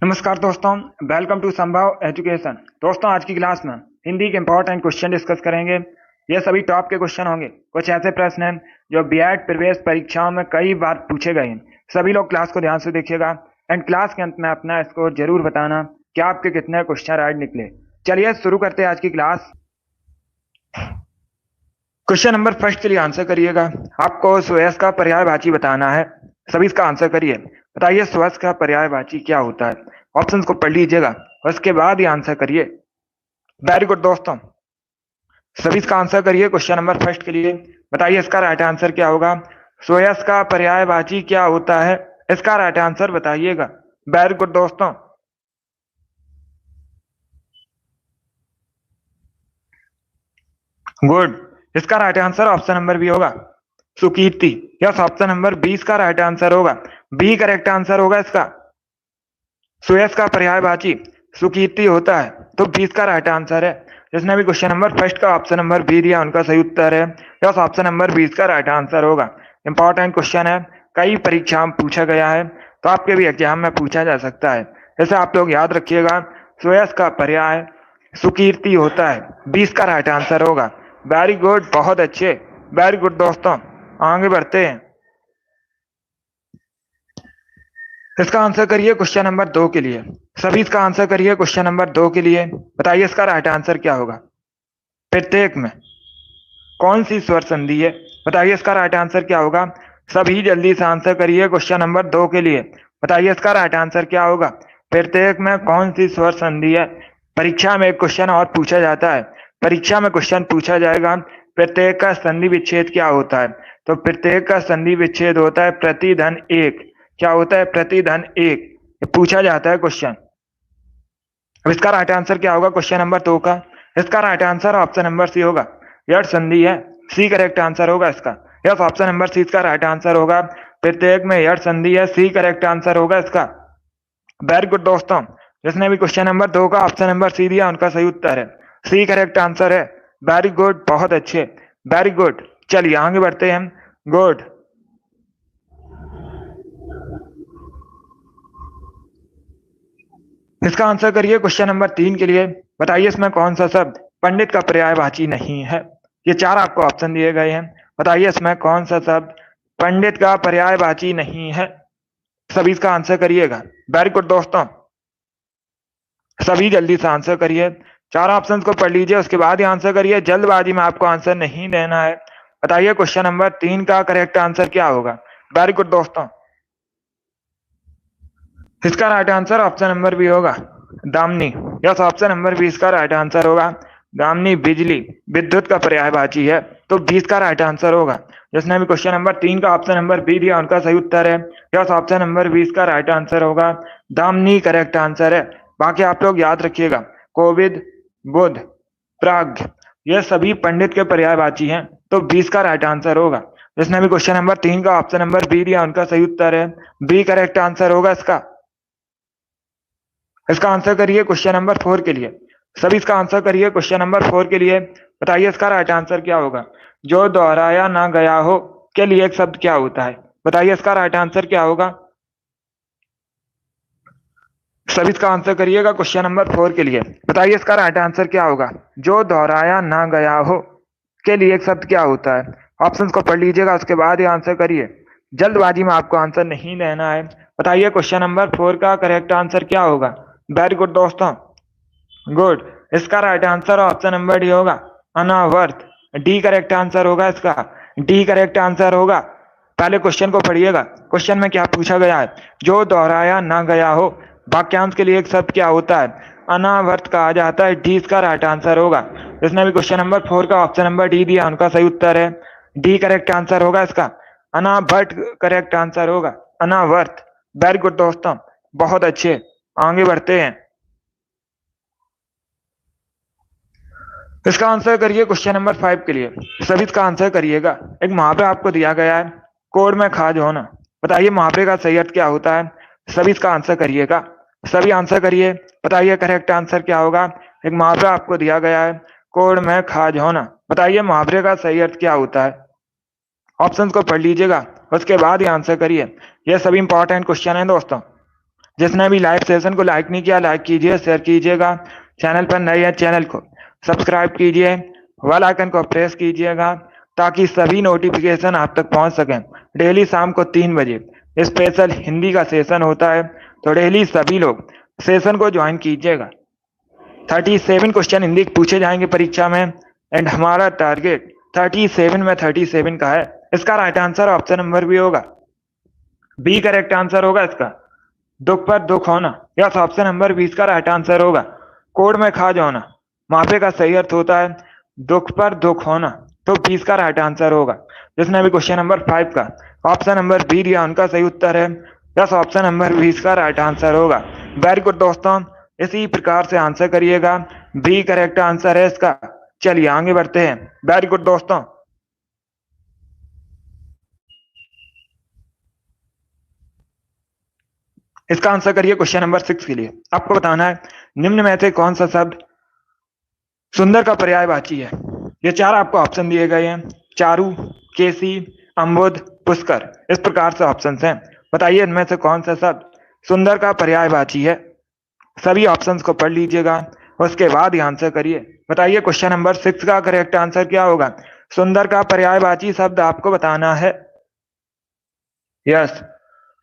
नमस्कार दोस्तों। Welcome to संभव एजुकेशन। दोस्तों, आज की क्लास में हिंदी के इंपॉर्टेंट क्वेश्चन डिस्कस करेंगे। ये सभी टॉप के क्वेश्चन होंगे। कुछ ऐसे प्रश्न हैं जो बीएड प्रवेश परीक्षाओं में कई बार पूछे गए हैं। सभी लोग क्लास को ध्यान से देखिएगा एंड क्लास के अंत में अपना स्कोर जरूर बताना कि आपके कितने क्वेश्चन राइट निकले। चलिए शुरू करते हैं आज की क्लास। क्वेश्चन नंबर फर्स्ट के लिए आंसर करिएगा। आपको स्वयं का पर्यायवाची बताना है। सभी इसका आंसर करिए। बताइए स्वयं का पर्यायवाची क्या होता है। ऑप्शंस को पढ़ लीजिएगा, उसके बाद ही आंसर करिए। वेरी गुड दोस्तों, सभी इसका आंसर करिए। क्वेश्चन नंबर फर्स्ट के लिए बताइए इसका राइट आंसर क्या होगा। स्वयं का पर्यायवाची क्या होता है, इसका राइट आंसर बताइएगा। वेरी गुड दोस्तों। गुड, इसका right answer option number B होगा, सुकीर्ति। यस, ऑप्शन नंबर 20 का राइट आंसर होगा। बी करेक्ट आंसर होगा इसका। स्वयं का पर्यायवाची सुकीर्ति होता है, तो 20 का राइट आंसर है। जिसने भी क्वेश्चन नंबर फर्स्ट का ऑप्शन नंबर बी दिया उनका सही उत्तर है। यस, ऑप्शन नंबर 20 का राइट आंसर होगा। इंपॉर्टेंट क्वेश्चन है, कई परीक्षाओं में पूछा गया है, तो आपके भी एग्जाम में पूछा जा सकता है। जैसे आप लोग याद रखिएगा, स्वयं का पर्याय सुकीर्ति होता है। 20 का राइट आंसर होगा। वेरी गुड, बहुत अच्छे। वेरी गुड दोस्तों, आगे बढ़ते हैं। इसका आंसर करिए क्वेश्चन नंबर 2 के लिए। सभी इसका आंसर करिए क्वेश्चन नंबर 2 के लिए। बताइए इसका राइट आंसर क्या होगा। प्रत्येक में कौन सी स्वर संधि है, बताइए इसका राइट आंसर क्या होगा। सभी जल्दी से आंसर करिए क्वेश्चन नंबर 2 के लिए। बताइए इसका राइट आंसर क्या होगा। प्रत्येक में कौन सी स्वर संधि है। परीक्षा में एक क्वेश्चन और पूछा जाता है। परीक्षा में क्वेश्चन पूछा जाएगा, प्रत्येक का संधि विच्छेद क्या होता है। तो प्रत्येक का संधि विच्छेद होता है प्रतिधन एक। क्या होता है? प्रतिधन एक। पूछा जाता है क्वेश्चन। अब इसका राइट आंसर क्या होगा क्वेश्चन नंबर 2 का। इसका right answer option number C होगा, यट संधि है। सी करेक्ट आंसर होगा इसका। यस, ऑप्शन नंबर सी इसका राइट आंसर होगा। प्रत्येक में यट संधि है, सी करेक्ट आंसर होगा इसका। वेरी गुड दोस्तों, जिसने भी क्वेश्चन नंबर 2 का ऑप्शन नंबर सी दिया उनका सही उत्तर है, सी करेक्ट आंसर है। वेरी गुड, बहुत अच्छे। वेरी गुड, चलिए आगे बढ़ते हैं। गुड, इसका आंसर करिए क्वेश्चन नंबर 3 के लिए। बताइए इसमें कौन सा शब्द पंडित का पर्यायवाची नहीं है। ये चार आपको ऑप्शन दिए गए हैं। बताइए इसमें कौन सा शब्द पंडित का पर्यायवाची नहीं है। सभी इसका आंसर करिएगा। वेरी गुड दोस्तों, सभी जल्दी से आंसर करिए। चार ऑप्शंस को पढ़ लीजिए, उसके बाद ही आंसर करिए। जल्दबाजी में आपको आंसर नहीं देना है। बताइए क्वेश्चन नंबर 3 का करेक्ट आंसर क्या होगा। वेरी गुड दोस्तों, इसका right answer option number B होगा, दामिनी। यस, ऑप्शन नंबर 20 का राइट आंसर होगा। दामिनी बिजली विद्युत का पर्यायवाची है, तो 20 का राइट आंसर होगा। जिसने भी क्वेश्चन नंबर 3 का ऑप्शन नंबर बी दिया उनका सही उत्तर है। यस, ऑप्शन नंबर 20 का राइट आंसर होगा। दामिनी करेक्ट आंसर है। बाकी आप लोग याद रखिएगा, कोविद, बुध, प्राग्ञ, ये सभी पंडित के पर्यायवाची हैं, तो 20 का राइट आंसर होगा। जिसने भी क्वेश्चन नंबर 3 का ऑप्शन नंबर बी दिया उनका सही उत्तर है, बी करेक्ट आंसर होगा इसका। इसका आंसर करिए क्वेश्चन नंबर 4 के लिए। सभी इसका आंसर करिए क्वेश्चन नंबर 4 के लिए। बताइए इसका राइट आंसर क्या होगा। जो दोहराया ना गया हो के लिए एक शब्द क्या होता है। बताइए इसका राइट आंसर क्या होगा। सभी इसका आंसर करिएगा क्वेश्चन नंबर 4 के लिए। बताइए इसका राइट आंसर क्या होगा। जो दोहराया ना गया हो के लिए एक शब्द क्या होता है। ऑप्शंस को पढ़ लीजिएगा, उसके बाद ही आंसर करिए। जल्दबाजी में आपको आंसर नहीं देना है। बताइए क्वेश्चन नंबर 4 का करेक्ट आंसर क्या होगा। वेरी गुड दोस्तों, गुड। इसका right answer option number D होगा, अनावर्त। डी करेक्ट आंसर होगा इसका। डी करेक्ट आंसर होगा। पहले क्वेश्चन को पढ़िएगा। क्वेश्चन में क्या पूछा गया है। जो दोहराया ना गया हो वाक्यांश के लिए एक शब्द क्या होता है, अनावर्त कहा जाता है। डी इसका राइट आंसर होगा। जिसने भी क्वेश्चन नंबर 4 का ऑप्शन नंबर डी दिया उनका सही उत्तर है, डी करेक्ट आंसर होगा इसका। अनावर्त करेक्ट आंसर होगा, अनावर्त। वेरी गुड दोस्तों, बहुत अच्छे। आगे बढ़ते हैं। इसका आंसर करिए क्वेश्चन नंबर 5 के लिए। सभी इसका आंसर करिएगा। एक मुहावरा आपको दिया गया है, कोड़ में खाज होना। बताइए मुहावरे का सही अर्थ क्या होता है। सभी इसका आंसर करिएगा। सभी आंसर करिए। बताइए करेक्ट आंसर क्या होगा। एक मुहावरा आपको दिया गया है, कोड़ में खाज होना। बताइए मुहावरे का सही अर्थ क्या होता है। ऑप्शंस को पढ़ लीजिएगा, उसके बाद ही आंसर करिए। ये सभी इंपॉर्टेंट क्वेश्चन है दोस्तों। जिसने भी लाइव सेशन को लाइक नहीं किया, लाइक कीजिए, शेयर कीजिएगा। चैनल पर नए हैं, चैनल को सब्सक्राइब कीजिए, बेल आइकन को प्रेस कीजिएगा ताकि सभी नोटिफिकेशन आप तक पहुंच सकें। डेली शाम को 3 बजे स्पेशल हिंदी का सेशन होता है, तो डेली सभी लोग सेशन को ज्वाइन कीजिएगा। 37 क्वेश्चन हिंदी पूछे जाएंगे परीक्षा में एंड हमारा टारगेट 37 में 37 का है। इसका right answer option number B होगा, बी करेक्ट आंसर होगा इसका। दुख पर दुख होना, यस ऑप्शन नंबर 20 का राइट आंसर होगा। कोड में खा जाना, माफे का सही अर्थ होता है दुख पर दुख होना, तो 20 का राइट आंसर होगा। जिसने भी क्वेश्चन नंबर 5 का ऑप्शन नंबर बी दिया उनका सही उत्तर है, यस ऑप्शन नंबर 20 का राइट आंसर होगा। वेरी गुड दोस्तों, इसी प्रकार से आंसर करिएगा, बी करेक्ट आंसर है इसका। चलिए आगे बढ़ते हैं। वेरी गुड दोस्तों, इसका आंसर करिए क्वेश्चन नंबर 6 के लिए। आपको बताना है निम्न में से कौन सा शब्द सुंदर का पर्यायवाची है। ये 4 आपको ऑप्शन दिए गए हैं, चारू, केसी, अम्बुद, पुष्कर। इस प्रकार से ऑप्शन हैं, बताइए इनमें से कौन सा शब्द सुंदर का पर्यायवाची है। सभी ऑप्शंस को पढ़ लीजिएगा, उसके बाद ही आंसर करिए। बताइए क्वेश्चन नंबर 6 का करेक्ट आंसर क्या होगा। सुंदर का पर्यायवाची शब्द आपको बताना है। यस,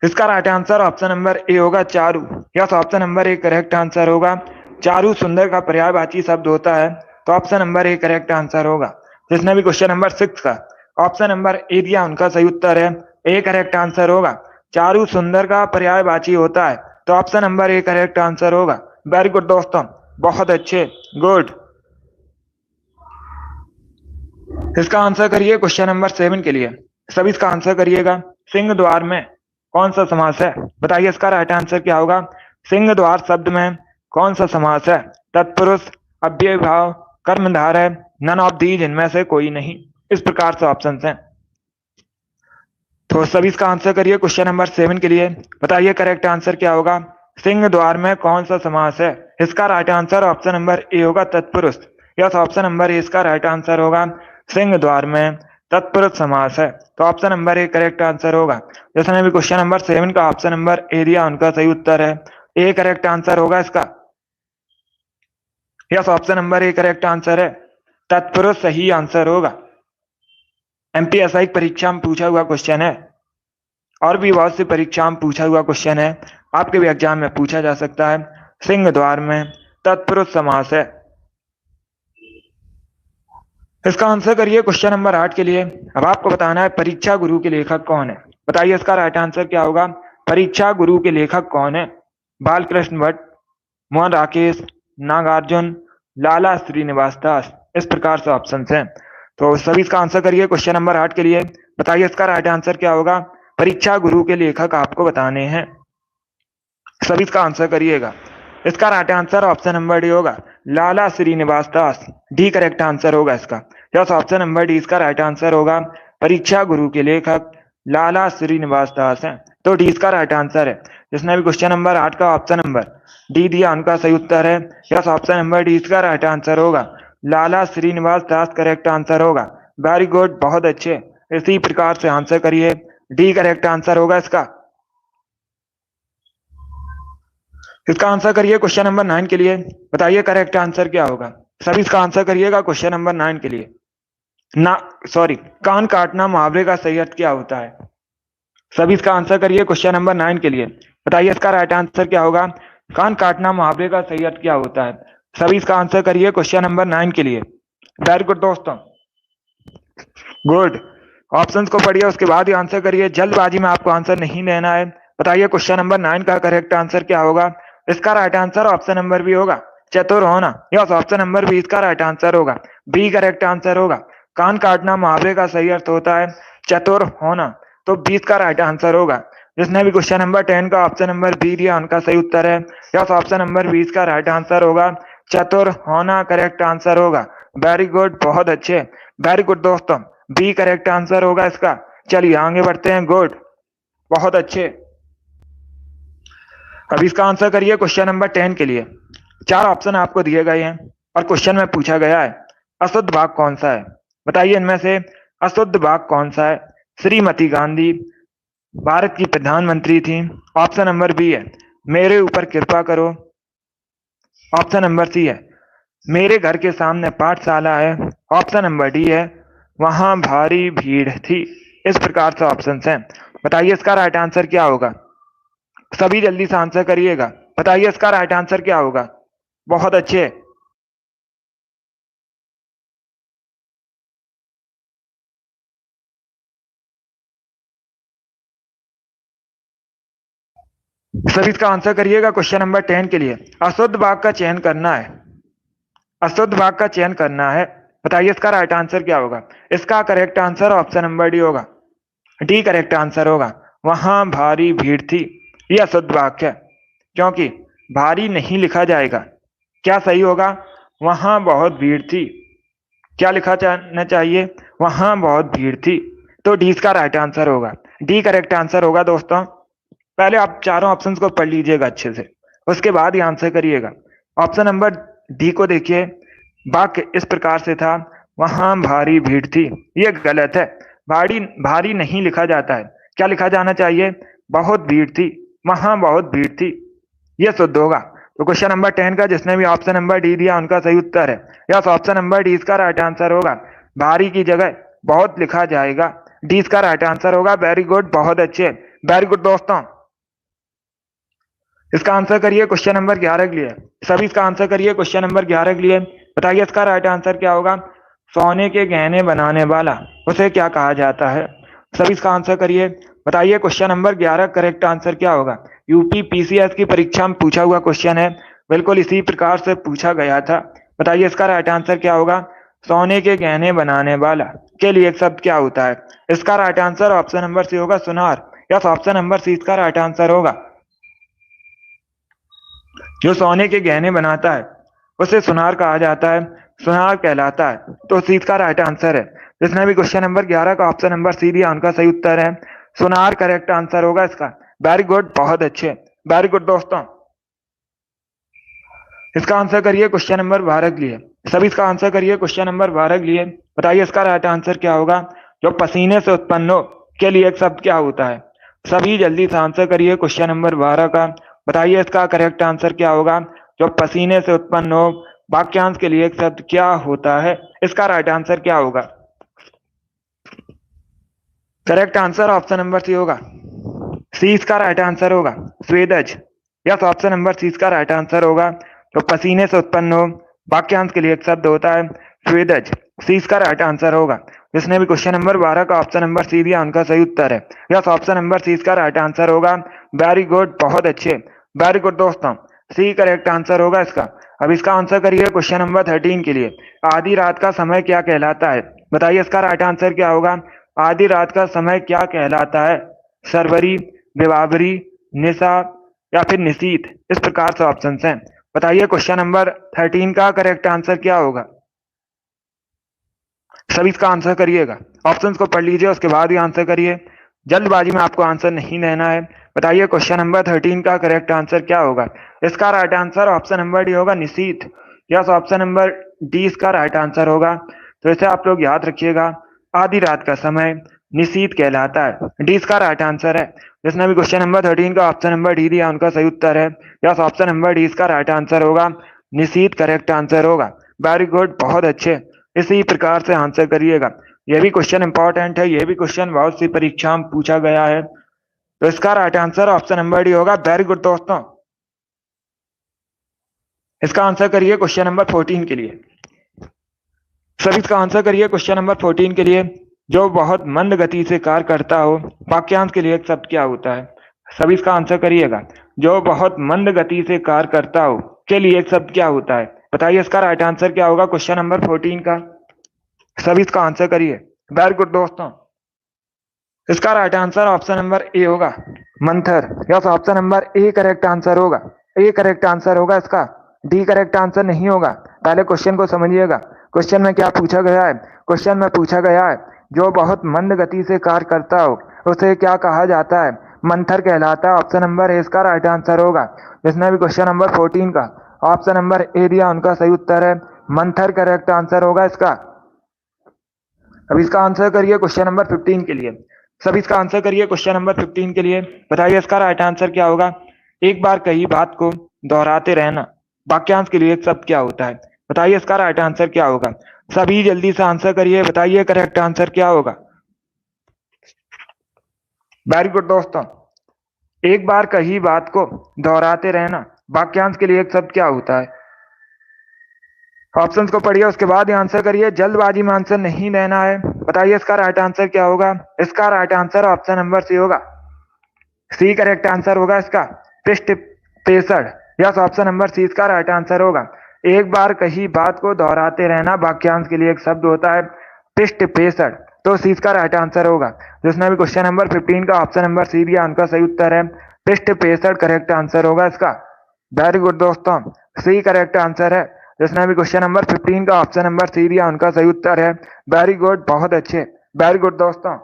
इसका right answer option number A होगा, चारू। Yes, option number A correct answer होगा। चारू सुंदर का पर्यायवाची शब्द होता है, तो option number A correct answer होगा। जिसने भी क्वेश्चन नंबर 6 का ऑप्शन नंबर ए दिया उनका सही उत्तर है, ए करेक्ट आंसर होगा। चारू सुंदर का पर्यायवाची होता है, तो option number A correct answer होगा। वेरी गुड दोस्तों, बहुत अच्छे, गुड। इसका आंसर करिए क्वेश्चन नंबर 7 के लिए। सभी इसका आंसर करिएगा। सिंह द्वार में कौन सा समास है, बताइए इसका राइट आंसर क्या होगा। सिंह द्वार शब्द में कौन सा समास है। तत्पुरुष, अव्यय भाव, कर्मधार है, नन ऑफ दीज, इनमें से कोई नहीं। इस प्रकार से ऑप्शन हैं, तो सभी इसका आंसर करिए क्वेश्चन नंबर 7 के लिए। बताइए करेक्ट आंसर क्या होगा। सिंह द्वार में कौन सा समास है। इसका right answer option number A होगा, तत्पुरुष। यस, ऑप्शन नंबर ए इसका राइट आंसर होगा। सिंह द्वार में तत्पुरुष समास है, तो option number A correct answer होगा। जिसने भी क्वेश्चन नंबर 7 का ऑप्शन नंबर ए दिया उनका सही उत्तर है, ए करेक्ट आंसर होगा इसका। Yes, option number A correct answer है, तत्पुरुष सही आंसर होगा। एमपीएसआई परीक्षा में पूछा हुआ क्वेश्चन है, और भी बहुत सी परीक्षा में पूछा हुआ क्वेश्चन है, आपके भी एग्जाम में पूछा जा सकता है। सिंह द्वार में तत्पुरुष समास है। इसका आंसर करिए क्वेश्चन नंबर 8 के लिए। अब आपको बताना है परीक्षा गुरु के लेखक कौन है, बताइए इसका राइट आंसर क्या होगा। परीक्षा गुरु के लेखक कौन है। बालकृष्ण भट्ट, मोहन राकेश, नागार्जुन, लाला श्रीनिवास दास। इस प्रकार से ऑप्शन हैं, तो सभी इसका आंसर करिए क्वेश्चन नंबर 8 के लिए। बताइए इसका राइट आंसर क्या होगा। परीक्षा गुरु के लेखक आपको बताने हैं, सभी इसका आंसर करिएगा। इसका right answer option number D होगा, लाला श्रीनिवास दास। डी करेक्ट आंसर होगा इसका। यस, ऑप्शन नंबर डी इसका राइट आंसर होगा। परीक्षा गुरु के लेखक लाला श्रीनिवास दास हैं, तो डी इसका राइट आंसर है। जिसने भी क्वेश्चन नंबर 8 का ऑप्शन नंबर डी दिया उनका सही उत्तर है। यस, ऑप्शन नंबर डी इसका राइट आंसर होगा, लाला श्रीनिवास दास करेक्ट आंसर होगा। वेरी गुड, बहुत अच्छे। इसी प्रकार से आंसर करिए, डी करेक्ट आंसर होगा इसका। इसका आंसर करिए क्वेश्चन नंबर 9 के लिए। बताइए करेक्ट आंसर क्या होगा। सभी इसका आंसर करिएगा क्वेश्चन नंबर 9 के लिए। कान काटना मुहावरे का सही अर्थ क्या होता है। सभी इसका आंसर करिए क्वेश्चन नंबर 9 के लिए। बताइए इसका राइट आंसर क्या होगा। कान काटना मुहावरे का सही अर्थ क्या होता है। सभी इसका आंसर करिए क्वेश्चन नंबर 9 के लिए। वेरी गुड दोस्तों, गुड। ऑप्शंस को पढ़िए, उसके बाद ही आंसर करिए। जल्दबाजी में आपको आंसर नहीं देना है। बताइए क्वेश्चन नंबर 9 का करेक्ट आंसर क्या होगा। इसका right answer option number B होगा, चतुर होना। यस, ऑप्शन नंबर बी इसका राइट आंसर होगा, बी करेक्ट आंसर होगा। कान काटना मुहावरे का सही अर्थ होता है चतुर होना, तो 20 का राइट आंसर होगा। जिसने भी क्वेश्चन नंबर 10 का ऑप्शन नंबर बी दिया उनका सही उत्तर है। यस, ऑप्शन नंबर 20 का राइट आंसर होगा, चतुर होना करेक्ट आंसर होगा। वेरी गुड, बहुत अच्छे, वेरी गुड दोस्तों, बी करेक्ट आंसर होगा इसका। चलिए आगे बढ़ते हैं, गुड, बहुत अच्छे। अब इसका आंसर करिए क्वेश्चन नंबर 10 के लिए। 4 ऑप्शन आपको दिए गए हैं और क्वेश्चन में पूछा गया है अशुद्ध भाग कौन सा है। बताइए इनमें से अशुद्ध भाग कौन सा है। श्रीमती गांधी भारत की प्रधानमंत्री थी, ऑप्शन नंबर बी है। मेरे ऊपर कृपा करो। ऑप्शन नंबर सी है मेरे घर के सामने पाठशाला है। ऑप्शन नंबर डी है वहां भारी भीड़ थी। इस प्रकार से ऑप्शन हैं। बताइए इसका राइट आंसर क्या होगा। सभी जल्दी से आंसर करिएगा। बताइए इसका राइट आंसर क्या होगा। बहुत अच्छे। सभी इसका आंसर करिएगा क्वेश्चन नंबर 10 के लिए। अशुद्ध वाक्य का चयन करना है। अशुद्ध वाक्य का चयन करना है। बताइए इसका राइट आंसर क्या होगा। इसका correct answer option number D होगा। डी करेक्ट आंसर होगा। वहां भारी भीड़ थी। यह अशुद्ध वाक्य है क्योंकि भारी नहीं लिखा जाएगा। क्या सही होगा। वहां बहुत भीड़ थी। क्या लिखा जाना चाहिए। वहां बहुत भीड़ थी। तो डी इसका राइट आंसर होगा। डी करेक्ट आंसर होगा दोस्तों। पहले आप चारों ऑप्शंस को पढ़ लीजिएगा अच्छे से, उसके बाद ही आंसर करिएगा। ऑप्शन नंबर डी को देखिए। वाक्य इस प्रकार से था वहां भारी भीड़ थी। ये गलत है। भारी भारी नहीं लिखा जाता है। क्या लिखा जाना चाहिए। बहुत भीड़ थी। वहां बहुत भीड़ थी। यह शुद्ध होगा। तो क्वेश्चन नंबर 10 का जिसने भी ऑप्शन नंबर डी दिया उनका सही उत्तर है। यस, ऑप्शन नंबर डी इसका राइट आंसर होगा। भारी की जगह बहुत लिखा जाएगा। डी इसका राइट आंसर होगा। वेरी गुड, बहुत अच्छे, वेरी गुड दोस्तों। इसका आंसर करिए क्वेश्चन नंबर 11 के लिए। सभी इसका आंसर करिए क्वेश्चन नंबर 11 के लिए। बताइए इसका राइट आंसर क्या होगा। सोने के गहने बनाने वाला उसे क्या कहा जाता है। सभी इसका आंसर करिए। बताइए क्वेश्चन नंबर 11 करेक्ट आंसर क्या होगा। यूपी पीसीएस की परीक्षा में पूछा हुआ क्वेश्चन है। बिल्कुल इसी प्रकार से पूछा गया था। बताइए इसका राइट आंसर क्या होगा। सोने के गहने बनाने वाला के लिए एक शब्द क्या होता है। इसका right answer option number C होगा, सुनार। यस, ऑप्शन नंबर सी इसका राइट आंसर होगा। जो सोने के गहने बनाता है उसे सुनार कहा जाता है, सुनार कहलाता है। तो सी का राइट आंसर है। जिसने भी क्वेश्चन नंबर 11 का ऑप्शन नंबर सी दिया उनका सही उत्तर है सुनार। करेक्ट आंसर होगा इसका। वेरी गुड, बहुत अच्छे, वेरी गुड दोस्तों। इसका आंसर करिए क्वेश्चन नंबर 12 के लिए। सभी इसका आंसर करिए क्वेश्चन नंबर 12 के लिए। बताइए इसका राइट आंसर क्या होगा। जो पसीने से उत्पन्न हो के लिए एक शब्द क्या होता है। सभी जल्दी से आंसर करिए क्वेश्चन नंबर 12 का। बताइए इसका करेक्ट आंसर क्या होगा। जो पसीने से उत्पन्न हो वाक्यांश के लिए एक शब्द क्या होता है। इसका राइट आंसर क्या होगा। Correct answer option number C होगा। सी इसका राइट आंसर होगा, स्वेदज। यस, ऑप्शन नंबर सी इसका राइट आंसर होगा। तो पसीने से उत्पन्न हो वाक्यांश के लिए एक शब्द होता है स्वेदज। सी इसका राइट आंसर होगा। जिसने भी क्वेश्चन नंबर 12 का ऑप्शन नंबर सी दिया उनका सही उत्तर है। यस, ऑप्शन नंबर सी इसका राइट आंसर होगा। वेरी गुड, बहुत अच्छे, वेरी गुड दोस्तों। सी करेक्ट आंसर होगा इसका। अब इसका आंसर करिए क्वेश्चन नंबर 13 के लिए। आधी रात का समय क्या कहलाता है। बताइए इसका राइट आंसर क्या होगा। आधी रात का समय क्या कहलाता है। सरवरी, विभावरी, निशा या फिर निशीथ। इस प्रकार से ऑप्शन हैं। बताइए क्वेश्चन नंबर 13 का करेक्ट आंसर क्या होगा। सभी इसका आंसर करिएगा। ऑप्शंस को पढ़ लीजिए, उसके बाद ही आंसर करिए। जल्दबाजी में आपको आंसर नहीं देना है। बताइए क्वेश्चन नंबर 13 का करेक्ट आंसर क्या होगा। इसका right answer option number D होगा, Nishith. Yes, option number D इसका राइट आंसर होगा। तो इसे आप लोग याद रखिएगा। आधी रात का समय निशीथ कहलाता है। डी इसका राइट आंसर है। जिसने भी क्वेश्चन नंबर 13 का ऑप्शन नंबर डी दिया उनका सही उत्तर है। यस, ऑप्शन नंबर डी इसका राइट आंसर होगा। निशीथ करेक्ट आंसर होगा। वेरी गुड, बहुत अच्छे। इसी प्रकार से आंसर करिएगा। यह भी क्वेश्चन इंपॉर्टेंट है। यह भी क्वेश्चन बहुत सी परीक्षा में पूछा गया है। तो इसका right answer option number D होगा। वेरी गुड दोस्तों। इसका आंसर करिए क्वेश्चन नंबर 14 के लिए। सभी इसका आंसर करिए क्वेश्चन नंबर 14 के लिए। जो बहुत मंद गति से कार्य करता हो वाक्यांश के लिए एक शब्द क्या होता है। सभी इसका आंसर करिएगा। जो बहुत मंद गति से कार्य करता हो के लिए एक शब्द क्या होता है। बताइए इसका राइट आंसर क्या होगा क्वेश्चन नंबर 14 का। सभी इसका आंसर करिए। वेरी गुड दोस्तों। इसका right answer option number A होगा, मंथर। Yes, option number A correct answer होगा। ए करेक्ट आंसर होगा इसका। डी करेक्ट आंसर नहीं होगा। पहले क्वेश्चन को समझिएगा। क्वेश्चन में क्या पूछा गया है। क्वेश्चन में पूछा गया है जो बहुत मंद गति से कार्य करता हो उसे क्या कहा जाता है। मंथर कहलाता है। ऑप्शन नंबर ए इसका राइट आंसर होगा। जिसने भी क्वेश्चन नंबर 14 का ऑप्शन नंबर ए दिया उनका सही उत्तर है मंथर। करेक्ट आंसर होगा इसका। अब इसका आंसर करिए क्वेश्चन नंबर 15 के लिए। सभी इसका आंसर करिए क्वेश्चन नंबर 15 के लिए। बताइए इसका राइट आंसर क्या होगा। एक बार कही बात को दोहराते रहना वाक्यांश के लिए एक शब्द क्या होता है? बताइए इसका राइट आंसर क्या होगा? सभी जल्दी से आंसर करिए, बताइए करेक्ट आंसर क्या होगा? वेरी गुड दोस्तों। एक बार कही बात को दोहराते रहना वाक्यांश के लिए एक शब्द क्या होता है? ऑप्शंस को पढ़िए, उसके बाद ही आंसर करिए, जल्दबाजी में आंसर नहीं देना है। बताइए इसका राइट आंसर क्या होगा? इसका right answer option number C होगा। सी करेक्ट आंसर होगा इसका, पृष्ठ पेसड़। यस, ऑप्शन नंबर सी इसका राइट आंसर होगा। एक बार कही बात को दोहराते रहना वाक्यांश के लिए एक शब्द होता है पृष्ठ पेसड़, तो सी इसका राइट आंसर होगा। जिसने भी क्वेश्चन नंबर 15 का ऑप्शन नंबर सी दिया उनका सही उत्तर है पृष्ठ पेसड़, करेक्ट आंसर होगा इसका। वेरी गुड दोस्तों, सी करेक्ट आंसर है। जिसने भी क्वेश्चन नंबर 15 का ऑप्शन नंबर सी दिया उनका सही उत्तर है। वेरी गुड, बहुत अच्छे, वेरी गुड दोस्तों।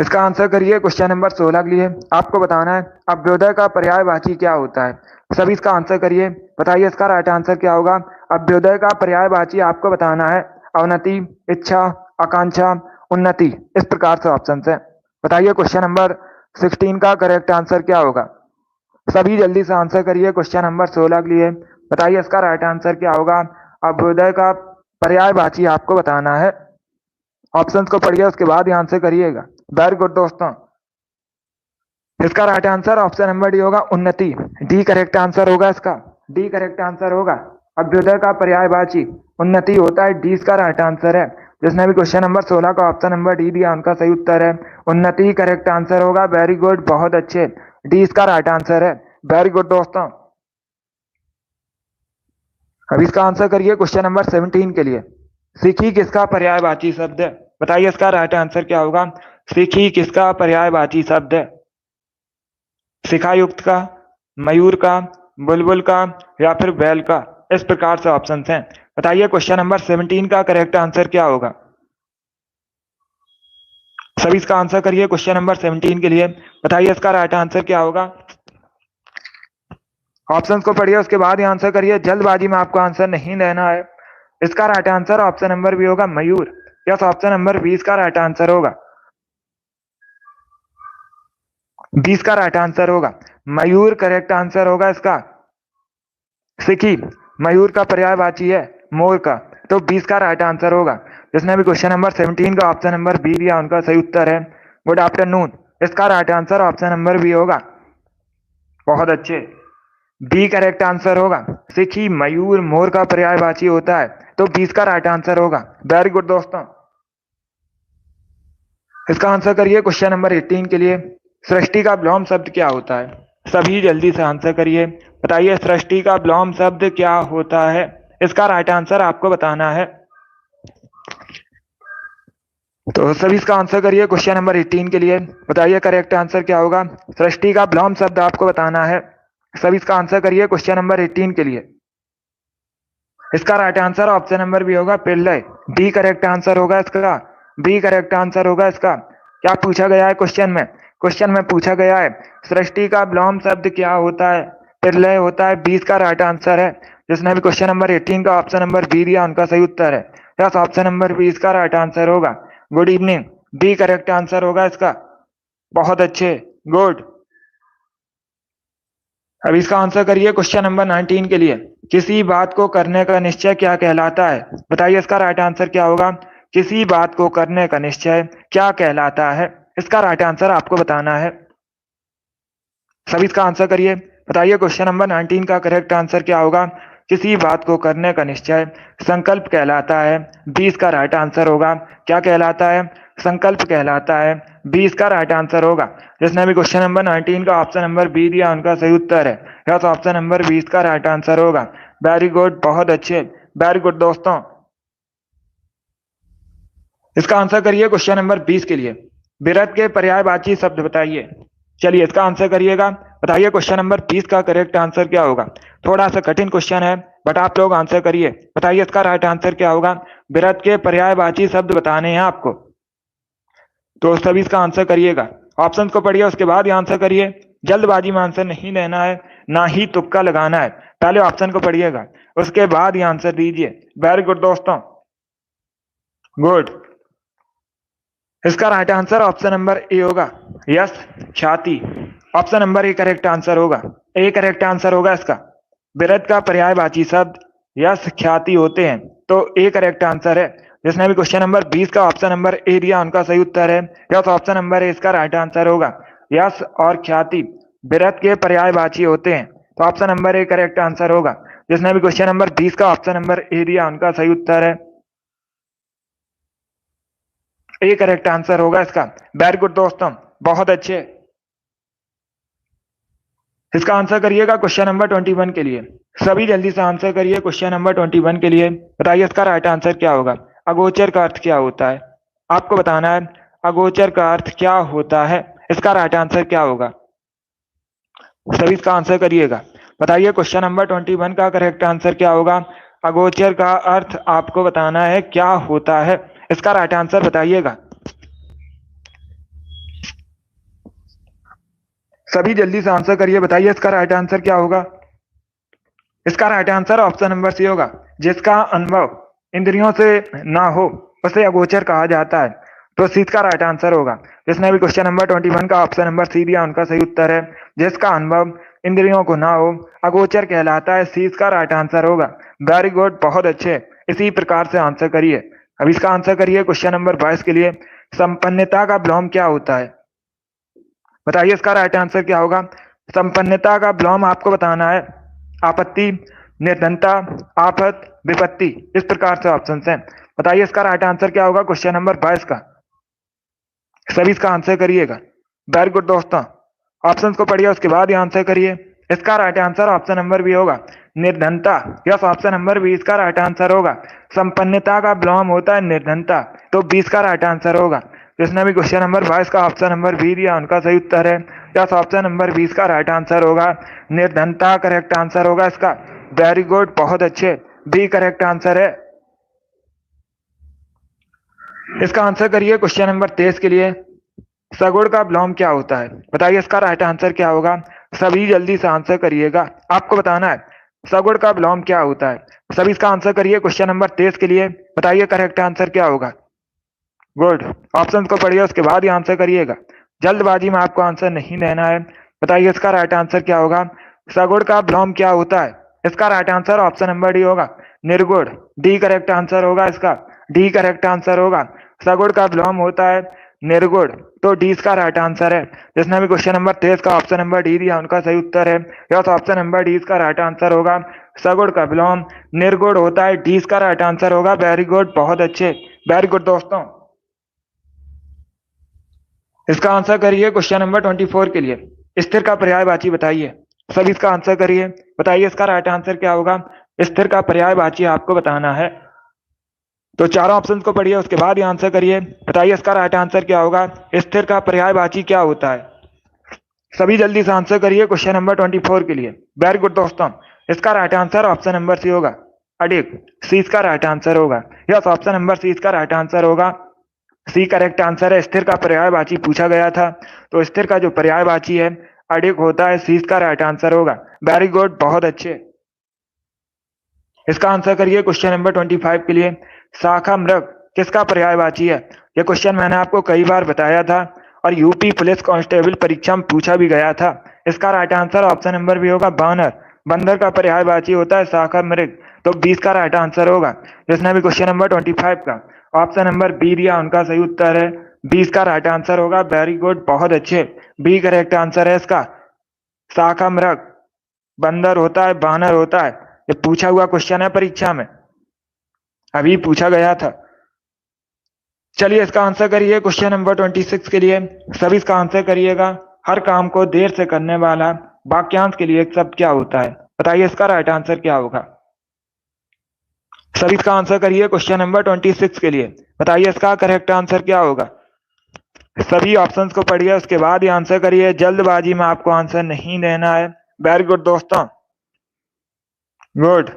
इसका आंसर करिए क्वेश्चन नंबर 16 के लिए। आपको बताना है अभ्युदय का पर्यायवाची क्या होता है। सभी इसका आंसर करिए, बताइए इसका राइट आंसर क्या होगा? अभ्युदय का पर्यायवाची आपको बताना है अवनति, इच्छा, आकांक्षा, उन्नति। इस प्रकार से ऑप्शन है। बताइए क्वेश्चन नंबर 16 का करेक्ट आंसर क्या होगा? सभी जल्दी से आंसर करिए क्वेश्चन नंबर 16 के लिए। बताइए इसका राइट आंसर क्या होगा? अभ्युदय का पर्यायवाची आपको बताना है। ऑप्शंस को पढ़िए, उसके बाद ही आंसर करिएगा। वेरी गुड दोस्तों। इसका right answer option number D होगा, उन्नति। डी करेक्ट आंसर होगा इसका, डी करेक्ट आंसर होगा। अभ्युदय का पर्यायवाची उन्नति होता है, डी इसका राइट आंसर है। जिसने भी क्वेश्चन नंबर 16 का ऑप्शन नंबर डी दिया उनका सही उत्तर है उन्नति, करेक्ट आंसर होगा। वेरी गुड, बहुत अच्छे, डी इसका राइट आंसर है। वेरी गुड दोस्तों। अब इसका आंसर करिए क्वेश्चन नंबर 17 के लिए। सीखी किसका पर्यायवाची शब्द है? बताइए इसका राइट आंसर क्या होगा? सीखी किसका पर्यायवाची शब्द है? शिखायुक्त का, मयूर का, बुलबुल का, या फिर बैल का। इस प्रकार से ऑप्शन हैं। बताइए क्वेश्चन नंबर 17 का करेक्ट आंसर क्या होगा? सभी इसका आंसर करिए क्वेश्चन नंबर 17 के लिए। बताइए इसका राइट आंसर क्या होगा? ऑप्शंस को पढ़िए, उसके बाद ही आंसर करिए, जल्दबाजी में आपको आंसर नहीं देना है। इसका right answer option number B होगा, मयूर। यस, ऑप्शन नंबर 20 का राइट आंसर होगा, 20 का राइट आंसर होगा। मयूर करेक्ट आंसर होगा इसका। सिखी मयूर का पर्यायवाची है मोर का, तो 20 का राइट आंसर होगा। जिसने भी क्वेश्चन नंबर 17 का ऑप्शन नंबर बी दिया उनका सही उत्तर है गुड आफ्टरनून। इसका right answer option number B होगा। बहुत अच्छे, बी करेक्ट आंसर होगा। सिखी मयूर मोर का पर्यायवाची होता है, तो 20 का राइट आंसर होगा। वेरी गुड दोस्तों। इसका आंसर करिए क्वेश्चन नंबर 18 के लिए। सृष्टि का विलोम शब्द क्या होता है? सभी जल्दी से आंसर करिए। बताइए सृष्टि का विलोम शब्द क्या होता है? इसका राइट आंसर आपको बताना है। तो सभी इसका आंसर करिए क्वेश्चन नंबर 18 के लिए। बताइए करेक्ट आंसर क्या होगा? सृष्टि का विलोम शब्द आपको बताना है। सभी इसका आंसर करिए क्वेश्चन नंबर 18 के लिए। इसका right answer option number B होगा, प्रलय। बी करेक्ट आंसर होगा इसका, बी करेक्ट आंसर होगा इसका। क्या पूछा गया है क्वेश्चन में? क्वेश्चन में पूछा गया है सृष्टि का विलोम शब्द क्या होता है? प्रलय होता है, 20 का राइट आंसर है। जिसने भी क्वेश्चन नंबर 18 का ऑप्शन नंबर बी दिया उनका सही उत्तर है। यस, ऑप्शन नंबर 20 का राइट आंसर होगा। Good evening, B correct answer होगा इसका। बहुत अच्छे, गुड। अब इसका आंसर करिए क्वेश्चन नंबर 19 के लिए। किसी बात को करने का निश्चय क्या कहलाता है? बताइए इसका राइट आंसर क्या होगा? किसी बात को करने का निश्चय क्या कहलाता है? इसका राइट आंसर आपको बताना है। सभी इसका आंसर करिए। बताइए क्वेश्चन नंबर 19 का करेक्ट आंसर क्या होगा? किसी बात को करने का निश्चय संकल्प कहलाता है, 20 का राइट आंसर होगा। क्या कहलाता है? संकल्प कहलाता है, 20 का राइट आंसर होगा। जिसने भी क्वेश्चन नंबर 19 का ऑप्शन नंबर बी दिया उनका सही उत्तर है। यस, ऑप्शन नंबर 20 का राइट आंसर होगा। वेरी गुड, बहुत अच्छे, वेरी गुड दोस्तों। इसका आंसर करिए क्वेश्चन नंबर 20 के लिए। विरत के पर्यायवाची शब्द बताइए। चलिए इसका आंसर करिएगा। बताइए क्वेश्चन नंबर 20 का करेक्ट आंसर क्या होगा? थोड़ा सा कठिन क्वेश्चन है, बट आप लोग आंसर करिए। बताइए इसका राइट आंसर क्या होगा? विरत के पर्यायवाची शब्द बताने हैं आपको, तो सभी इसका आंसर करिएगा। ऑप्शन को पढ़िए, उसके बाद ही आंसर करिए। जल्दबाजी में आंसर नहीं देना है, ना ही तुक्का लगाना है। पहले ऑप्शन को पढ़िएगा, उसके बाद ही आंसर दीजिए। वेरी गुड दोस्तों, गुड। इसका right answer option number A होगा, यस, छाती। Option number A correct answer होगा, ए करेक्ट आंसर होगा इसका। विरध का पर्यायवाची शब्द यश ख्याति होते हैं, तो ए करेक्ट आंसर है। जिसने भी क्वेश्चन नंबर 20 का ऑप्शन नंबर ए दिया उनका सही उत्तर है यस, ऑप्शन नंबर ए इसका राइट आंसर होगा। यश और ख्याति विरध के पर्यायवाची होते हैं, तो option number A correct answer होगा। जिसने भी क्वेश्चन नंबर 20 का ऑप्शन नंबर ए दिया उनका सही उत्तर है, ए करेक्ट आंसर होगा इसका। वेरी गुड दोस्तों, बहुत अच्छे। इसका आंसर करिएगा क्वेश्चन नंबर 21 के लिए। सभी जल्दी से आंसर करिए क्वेश्चन नंबर 21 के लिए। बताइए इसका राइट आंसर क्या होगा। अगोचर का अर्थ क्या होता है, आपको बताना है अगोचर का अर्थ क्या होता है। इसका राइट आंसर क्या होगा, सभी इसका आंसर करिएगा। बताइए क्वेश्चन नंबर 21 का करेक्ट आंसर क्या होगा। अगोचर का अर्थ आपको बताना है क्या होता है, इसका राइट आंसर बताइएगा। सभी जल्दी से आंसर करिए, बताइए इसका राइट आंसर क्या होगा। इसका right answer option number C होगा। जिसका अनुभव इंद्रियों से ना हो उसे अगोचर कहा जाता है, तो सी का राइट आंसर होगा। जिसने भी क्वेश्चन नंबर 21 का ऑप्शन नंबर सी दिया उनका सही उत्तर है। जिसका अनुभव इंद्रियों को ना हो अगोचर कहलाता है, सी का राइट आंसर होगा। वेरी गुड, बहुत अच्छे। इसी प्रकार से आंसर करिए। अब इसका आंसर करिए क्वेश्चन नंबर 22 के लिए। संपन्नता का विलोम क्या होता है, बताइए इसका राइट आंसर क्या होगा। संपन्नता का विलोम आपको बताना है आपत्ति, निर्धनता, आफत, विपत्ति, इस प्रकार से ऑप्शन हैं। बताइए इसका राइट आंसर क्या होगा क्वेश्चन नंबर 22 का। सभी इसका आंसर करिएगा। वेरी गुड दोस्तों, ऑप्शन को पढ़िए उसके बाद ही आंसर करिए। इसका right answer option number B होगा, निर्धनता। यस, ऑप्शन नंबर 20 का राइट आंसर होगा। संपन्नता का विलोम होता है निर्धनता, तो 20 का राइट आंसर होगा। जिसने भी क्वेश्चन नंबर 22 का ऑप्शन नंबर बी दिया उनका सही उत्तर है। यस, ऑप्शन नंबर 20 का राइट आंसर होगा निर्धनता, करेक्ट आंसर होगा इसका। वेरी गुड, बहुत अच्छे, बी करेक्ट आंसर है। इसका आंसर करिए क्वेश्चन नंबर 23 के लिए। सगुण का विलोम क्या होता है, बताइए इसका राइट आंसर क्या होगा। सभी जल्दी से आंसर करिएगा, आपको बताना है सगुण का विलोम क्या होता है। सभी इसका आंसर करिए क्वेश्चन नंबर 23 के लिए। बताइए करेक्ट आंसर क्या होगा। गुड, ऑप्शन को पढ़िए उसके बाद ही आंसर करिएगा, जल्दबाजी में आपको आंसर नहीं देना है। बताइए इसका राइट आंसर क्या होगा। सगुण का विलोम क्या होता है, इसका right answer option number D होगा, निर्गुण। डी करेक्ट आंसर होगा इसका, डी करेक्ट आंसर होगा। सगुण का विलोम होता है निर्गुण, तो डी इसका राइट आंसर है। जिसने भी क्वेश्चन नंबर 23 का ऑप्शन नंबर डी दिया उनका सही उत्तर है। यस, ऑप्शन नंबर डी इसका राइट आंसर होगा। सगुण का विलोम निर्गुण होता है, डी इसका राइट आंसर होगा। वेरी गुड, बहुत अच्छे, वेरी गुड दोस्तों। इसका आंसर करिए क्वेश्चन नंबर 24 के लिए। स्थिर का पर्यायवाची बताइए। सभी इसका आंसर करिए, बताइए इसका राइट आंसर क्या होगा। स्थिर का पर्यायवाची आपको बताना है, तो चारों ऑप्शंस को पढ़िए उसके बाद ही आंसर करिए। बताइए इसका राइट आंसर क्या होगा। स्थिर का पर्यायवाची क्या होता है। सभी जल्दी से आंसर करिए क्वेश्चन नंबर 24 के लिए। वेरी गुड दोस्तों, इसका right answer option number C होगा, अडिग। सी इसका राइट आंसर होगा। यस, ऑप्शन नंबर सी इसका राइट आंसर होगा। सी करेक्ट आंसर है। स्थिर का पर्यायवाची पूछा गया था, तो स्थिर का जो पर्यायवाची है अडिग होता है, सी इसका राइट आंसर होगा। वेरी गुड, बहुत अच्छे। इसका आंसर करिए क्वेश्चन नंबर 25 के लिए। शाखा मृग किसका पर्यायवाची है। यह क्वेश्चन मैंने आपको कई बार बताया था और यूपी पुलिस कांस्टेबल परीक्षा में पूछा भी गया था। इसका right answer option number B होगा, बानर। बंदर का पर्यायवाची होता है शाखा मृग, तो 20 का राइट आंसर होगा। जिसने भी क्वेश्चन नंबर 25 का ऑप्शन नंबर बी दिया उनका सही उत्तर है, 20 का राइट आंसर होगा। वेरी गुड, बहुत अच्छे, बी करेक्ट आंसर है इसका। शाखा मृग बंदर होता है, बानर होता है। ये पूछा हुआ क्वेश्चन है परीक्षा में, अभी पूछा गया था। चलिए इसका आंसर करिए क्वेश्चन नंबर 26 के लिए। सभी इसका आंसर करिएगा। हर काम को देर से करने वाला वाक्यांश के लिए एक शब्द क्या होता है, बताइए इसका राइट आंसर क्या होगा। सभी इसका आंसर करिए क्वेश्चन नंबर 26 के लिए। बताइए इसका करेक्ट आंसर क्या होगा। सभी ऑप्शंस को पढ़िए उसके बाद ही आंसर करिए, जल्दबाजी में आपको आंसर नहीं देना है। वेरी गुड दोस्तों, गुड।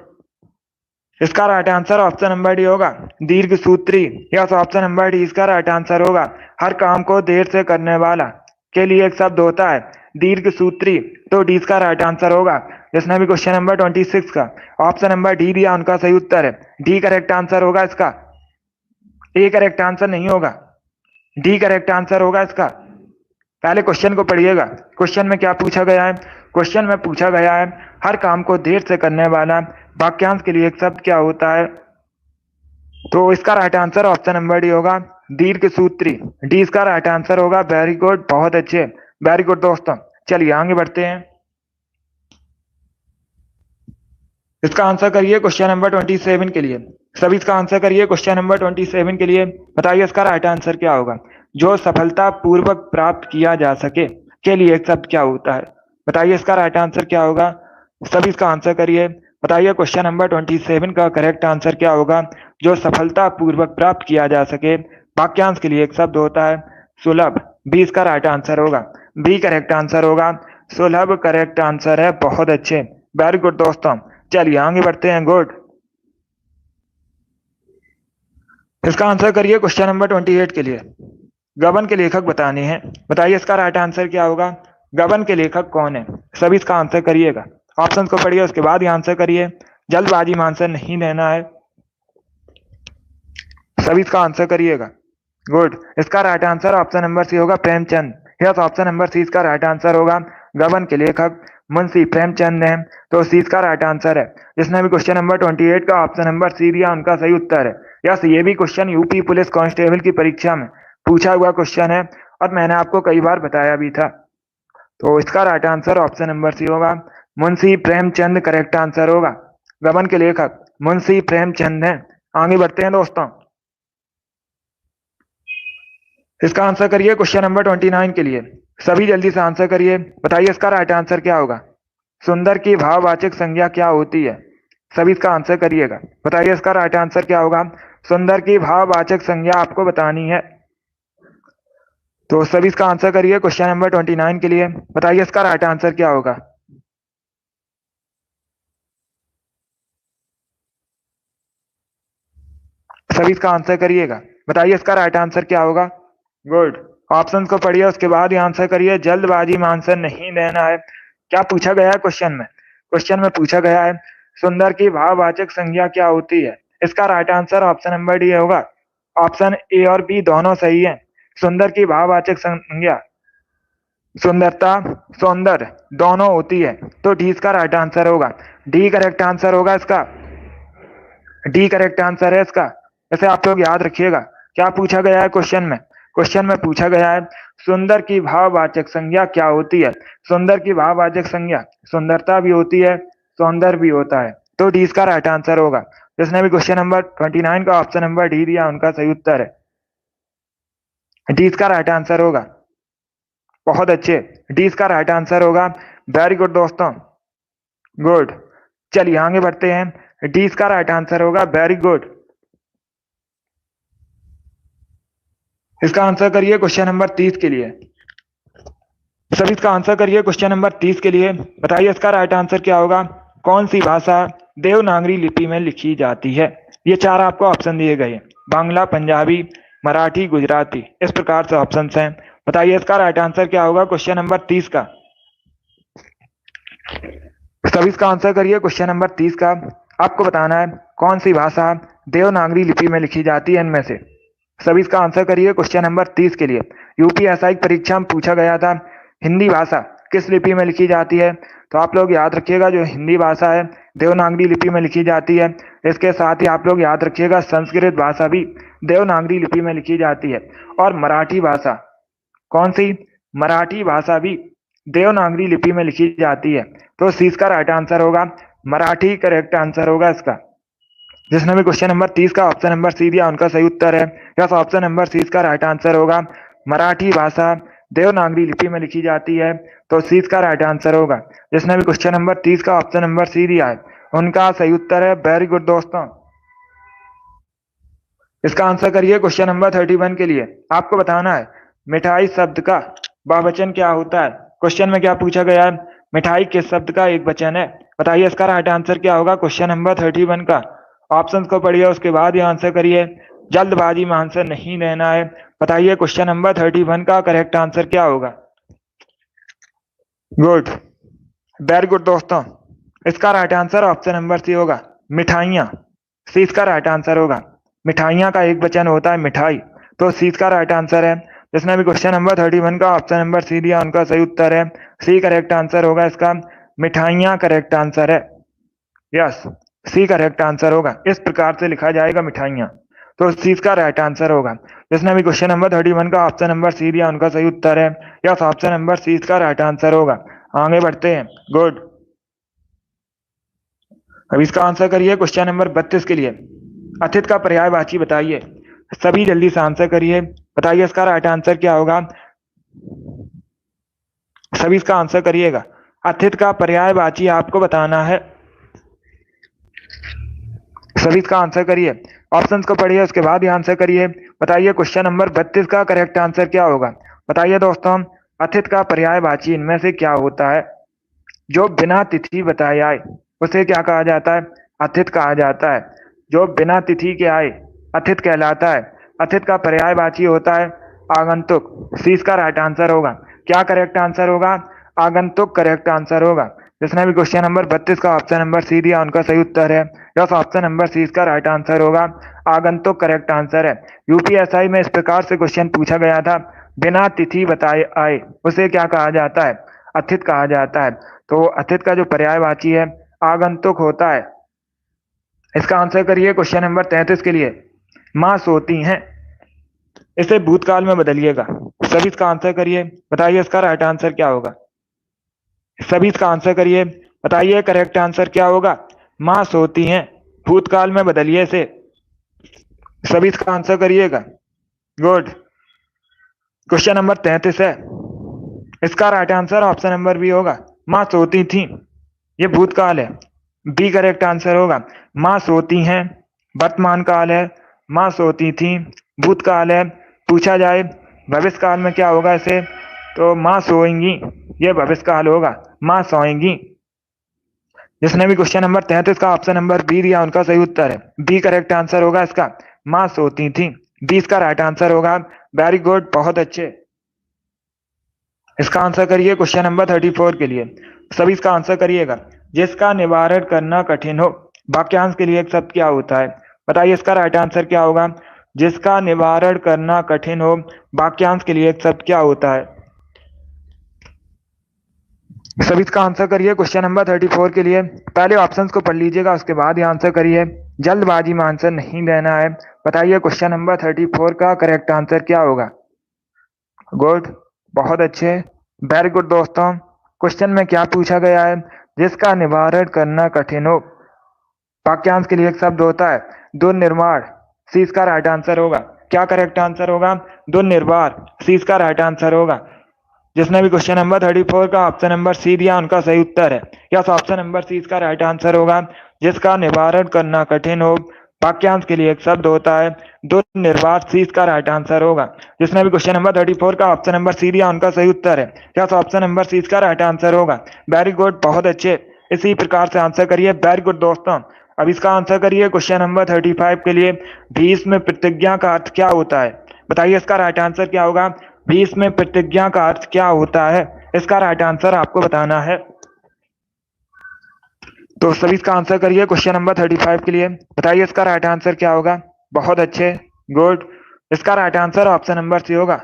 इसका right answer option number D होगा, दीर्घ सूत्री। यस, ऑप्शन नंबर डी इसका राइट आंसर होगा। हर काम को देर से करने वाला के लिए एक शब्द होता है दीर्घ सूत्री, तो डी इसका राइट आंसर होगा। जिसने भी क्वेश्चन नंबर 26 का ऑप्शन नंबर डी दिया उनका सही उत्तर है, डी करेक्ट आंसर होगा इसका। ए करेक्ट आंसर नहीं होगा, डी करेक्ट आंसर होगा इसका। पहले क्वेश्चन को पढ़िएगा। क्वेश्चन में क्या पूछा गया है? क्वेश्चन में पूछा गया है हर काम को देर से करने वाला वाक्यांश के लिए एक शब्द क्या होता है? तो इसका right answer option number D होगा, दीर्घसूत्री। डी इसका राइट आंसर होगा। वेरी गुड, बहुत अच्छे, वेरी गुड दोस्तों। चलिए आगे बढ़ते हैं। इसका आंसर करिए क्वेश्चन नंबर 27 के लिए। सभी इसका आंसर करिए क्वेश्चन नंबर 27 के लिए। बताइए इसका राइट आंसर क्या होगा? जो सफलता पूर्वक प्राप्त किया जा सके के लिए एक शब्द क्या होता है? बताइए इसका राइट आंसर क्या होगा? सभी इसका आंसर करिए। बताइए क्वेश्चन नंबर 27 का करेक्ट आंसर क्या होगा? जो सफलता पूर्वक प्राप्त किया जा सके वाक्यांश के लिए एक शब्द होता है सुलभ। बी इसका राइट आंसर होगा। बी करेक्ट आंसर होगा, सुलभ करेक्ट आंसर है। बहुत अच्छे, वेरी गुड दोस्तों। चलिए आगे बढ़ते हैं। गुड। इसका आंसर करिए क्वेश्चन नंबर 28 के लिए। गबन के लेखक बताने हैं। बताइए इसका राइट आंसर क्या होगा? गबन के लेखक कौन है? सभी इसका आंसर करिएगा। ऑप्शन को पढ़िए, उसके बाद ही आंसर करिए। जल्दबाजी में आंसर नहीं देना है। सभी इसका आंसर करिएगा। गुड। इसका right answer option number C होगा, Premchand. Yes, option number C इसका राइट आंसर होगा। गबन के लेखक मुंशी प्रेमचंद है, तो सी इसका राइट आंसर है। जिसने भी क्वेश्चन नंबर 28 का ऑप्शन नंबर सी दिया उनका सही उत्तर है। यस, ये भी क्वेश्चन यूपी पुलिस कांस्टेबल की परीक्षा में पूछा हुआ क्वेश्चन है और मैंने आपको कई बार बताया भी था। तो इसका right answer option number C होगा, मुंशी प्रेमचंद करेक्ट आंसर होगा। गबन के लेखक मुंशी प्रेमचंद है। आगे बढ़ते हैं दोस्तों। इसका आंसर करिए क्वेश्चन नंबर 29 के लिए। सभी जल्दी से आंसर करिए। बताइए इसका राइट आंसर क्या होगा? सुंदर की भाववाचक संज्ञा क्या होती है? सभी इसका आंसर करिएगा। बताइए इसका राइट आंसर क्या होगा? सुंदर की भाववाचक संज्ञा आपको बतानी है। तो सभी इसका आंसर करिए क्वेश्चन नंबर 29 के लिए। बताइए इसका राइट आंसर क्या होगा? सभी इसका आंसर करिएगा। बताइए इसका राइट आंसर क्या होगा? गुड। ऑप्शन को पढ़िए, उसके बाद ही आंसर करिए। जल्दबाजी में आंसर नहीं देना है। क्या पूछा गया है क्वेश्चन में? क्वेश्चन में पूछा गया है सुंदर की भाववाचक संज्ञा क्या होती है? इसका right answer option number D होगा। ऑप्शन ए और बी दोनों सही है। सुंदर की भाववाचक संज्ञा सुंदरता, सौंदर्य दोनों होती है, तो डी इसका राइट आंसर होगा। डी करेक्ट आंसर होगा इसका। डी करेक्ट आंसर है इसका। ऐसे आप लोग याद रखिएगा। क्या पूछा गया है क्वेश्चन में? क्वेश्चन में पूछा गया है सुंदर की भाववाचक संज्ञा क्या होती है? सुंदर की भाववाचक संज्ञा सुंदरता भी होती है, सौंदर्य भी होता है, तो डी इसका राइट आंसर होगा। जिसने भी क्वेश्चन नंबर 29 का ऑप्शन नंबर डी दिया उनका सही उत्तर है। डी इसका राइट आंसर होगा। बहुत अच्छे, डी इसका राइट आंसर होगा। वेरी गुड दोस्तों, गुड। चलिए आगे बढ़ते हैं। डी इसका राइट आंसर होगा। Very good. इसका आंसर करिए क्वेश्चन नंबर 30 के लिए। सभी इसका आंसर करिए क्वेश्चन नंबर 30 के लिए। बताइए इसका राइट आंसर क्या होगा? कौन सी भाषा देवनागरी लिपि में लिखी जाती है? ये चार आपको ऑप्शन दिए गए हैं, बांग्ला, पंजाबी, मराठी, गुजराती, इस प्रकार से ऑप्शन हैं। बताइए इसका राइट आंसर क्या होगा क्वेश्चन नंबर 30 का? सभी इसका आंसर करिए क्वेश्चन नंबर 30 का। आपको बताना है कौन सी भाषा देवनागरी लिपि में लिखी जाती है इनमें से। सभी इसका आंसर करिए क्वेश्चन नंबर 30 के लिए। यूपीएसआई परीक्षा में पूछा गया था हिंदी भाषा किस लिपि में लिखी जाती है, तो आप लोग याद रखिएगा जो हिंदी भाषा है देवनागरी लिपि में लिखी जाती है। इसके साथ ही आप लोग याद रखिएगा संस्कृत भाषा भी देवनागरी लिपि में लिखी जाती है। और मराठी भाषा, कौन सी? मराठी भाषा भी देवनागरी लिपि में लिखी जाती है, तो सी इसका राइट आंसर होगा। मराठी करेक्ट आंसर होगा इसका। जिसने भी क्वेश्चन नंबर 30 का ऑप्शन नंबर सी दिया उनका सही उत्तर है। यस, ऑप्शन नंबर सी इसका राइट आंसर होगा। मराठी भाषा देवनागरी लिपि में लिखी जाती है, तो सी इसका राइट आंसर होगा। जिसने भी क्वेश्चन नंबर 30 का ऑप्शन नंबर सी दिया है उनका सही उत्तर है। वेरी गुड दोस्तों। इसका आंसर करिए क्वेश्चन नंबर 31 के लिए। आपको बताना है मिठाई शब्द का बहुवचन क्या होता है। क्वेश्चन में क्या पूछा गया है? मिठाई किस शब्द का एक वचन है? बताइए इसका राइट आंसर क्या होगा क्वेश्चन नंबर 31 का? ऑप्शंस को पढ़िए, उसके बाद ही आंसर करिए। जल्दबाजी में आंसर नहीं देना है। बताइए क्वेश्चन नंबर 31 का करेक्ट आंसर क्या होगा? गुड, वेरी गुड दोस्तों। इसका right answer option number C होगा, मिठाइयाँ। सी इसका राइट आंसर होगा। मिठाइयाँ का एक वचन होता है मिठाई, तो सी इसका राइट आंसर है। जिसने भी क्वेश्चन नंबर 31 का ऑप्शन नंबर सी दिया उनका सही उत्तर है सी करेक्ट आंसर होगा इसका। मिठाइयाँ करेक्ट आंसर है। यस, सी करेक्ट आंसर होगा। इस प्रकार से लिखा जाएगा मिठाइयाँ, तो सी इसका राइट आंसर होगा। जिसने भी क्वेश्चन नंबर 31 का ऑप्शन नंबर सी दिया उनका सही उत्तर है। यस, ऑप्शन नंबर सी इसका राइट आंसर होगा। आगे बढ़ते हैं। गुड। अब इसका आंसर करिए क्वेश्चन नंबर 32 के लिए। अतिथ का पर्यायवाची बताइए। सभी जल्दी से आंसर करिए। बताइए इसका राइट आंसर क्या होगा। सभी इसका आंसर करिएगा। अतिथ का पर्यायवाची आपको बताना है। सभी इसका आंसर करिए। ऑप्शंस को पढ़िए उसके बाद ही आंसर करिए। बताइए क्वेश्चन नंबर 32 का करेक्ट आंसर क्या होगा। बताइए दोस्तों, अतिथ का पर्यायवाची इनमें से क्या होता है। जो बिना तिथि बताए आए उसे क्या कहा जाता है। अतिथ कहा जाता है। जो बिना तिथि के आए अतिथ कहलाता है। अतिथ का पर्यायवाची होता है आगंतुक। सी इसका राइट आंसर होगा। क्या करेक्ट आंसर होगा। आगंतुक करेक्ट आंसर होगा। जिसने भी क्वेश्चन नंबर 32 का ऑप्शन नंबर सी दिया उनका सही उत्तर है। यस, ऑप्शन नंबर सी इसका राइट आंसर होगा। आगंतुक करेक्ट आंसर है। यूपीएसआई में इस प्रकार से क्वेश्चन पूछा गया था। बिना तिथि बताए आए उसे क्या कहा जाता है। अतिथ कहा जाता है। तो अतिथ का जो पर्यायवाची है आगंतुक होता है। इसका आंसर करिए क्वेश्चन नंबर 33 के लिए। माँ सोती हैं, इसे भूतकाल में बदलिएगा। सभी इसका आंसर करिए। बताइए इसका राइट आंसर क्या होगा। सभी इसका आंसर करिए। बताइए करेक्ट आंसर क्या होगा। माँ सोती हैं, भूतकाल में बदलिए इसे। सभी इसका आंसर करिएगा। गुड। क्वेश्चन नंबर 33 है। इसका right answer option number B होगा। माँ सोती थी, ये भूतकाल है। बी करेक्ट आंसर होगा। माँ सोती हैं वर्तमान काल है। माँ सोती थी भूतकाल है। पूछा जाए भविष्य काल में क्या होगा इसे, तो माँ सोएंगी, ये भविष्य काल होगा। माँ सोएंगी। जिसने भी क्वेश्चन नंबर 33 का ऑप्शन नंबर बी दिया उनका सही उत्तर है। बी करेक्ट आंसर होगा इसका। माँ सोती थी, बी इसका राइट आंसर होगा। वेरी गुड, बहुत अच्छे। इसका आंसर करिए क्वेश्चन नंबर 34 के लिए। सभी इसका आंसर करिएगा। जिसका निवारण करना कठिन हो, वाक्यांश के लिए एक शब्द क्या होता है। बताइए इसका राइट आंसर क्या होगा। जिसका निवारण करना कठिन हो, वाक्यांश के लिए एक शब्द क्या होता है। सभी इसका आंसर करिए क्वेश्चन नंबर 34 के लिए। पहले ऑप्शंस को पढ़ लीजिएगा उसके बाद ही आंसर करिए। जल्दबाजी में आंसर नहीं देना है। बताइए क्वेश्चन नंबर 34 का करेक्ट आंसर क्या होगा। गुड, बहुत अच्छे, वेरी गुड दोस्तों। क्वेश्चन में क्या पूछा गया है। जिसका निवारण करना कठिन हो, वाक्यांश के लिए एक शब्द होता है दुर्निर्माण। सी इसका राइट आंसर होगा। क्या करेक्ट आंसर होगा। दुर्निर्वाण, सी इसका राइट आंसर होगा। जिसने भी क्वेश्चन नंबर 34 का ऑप्शन नंबर सी दिया उनका सही उत्तर है। यस, ऑप्शन नंबर सी इसका राइट आंसर होगा। जिसका निवारण करना कठिन हो, वाक्यांश के लिए एक शब्द होता है दुर्निर्वाण। सी इसका राइट आंसर होगा। जिसने भी क्वेश्चन नंबर 34 का ऑप्शन नंबर सी दिया उनका सही उत्तर है। यस, ऑप्शन नंबर सी इसका राइट आंसर होगा। वेरी गुड, बहुत अच्छे। इसी प्रकार से आंसर करिए। वेरी गुड दोस्तों। अब इसका आंसर करिए क्वेश्चन नंबर 35 के लिए। भीष्म प्रतिज्ञा का अर्थ क्या होता है। बताइए इसका राइट आंसर क्या होगा। भीष्म प्रतिज्ञा का अर्थ क्या होता है। इसका राइट आंसर आपको बताना है। तो सभी इसका आंसर करिए क्वेश्चन नंबर 35 के लिए। बताइए इसका राइट आंसर क्या होगा। बहुत अच्छे, गुड। इसका right answer option number C होगा।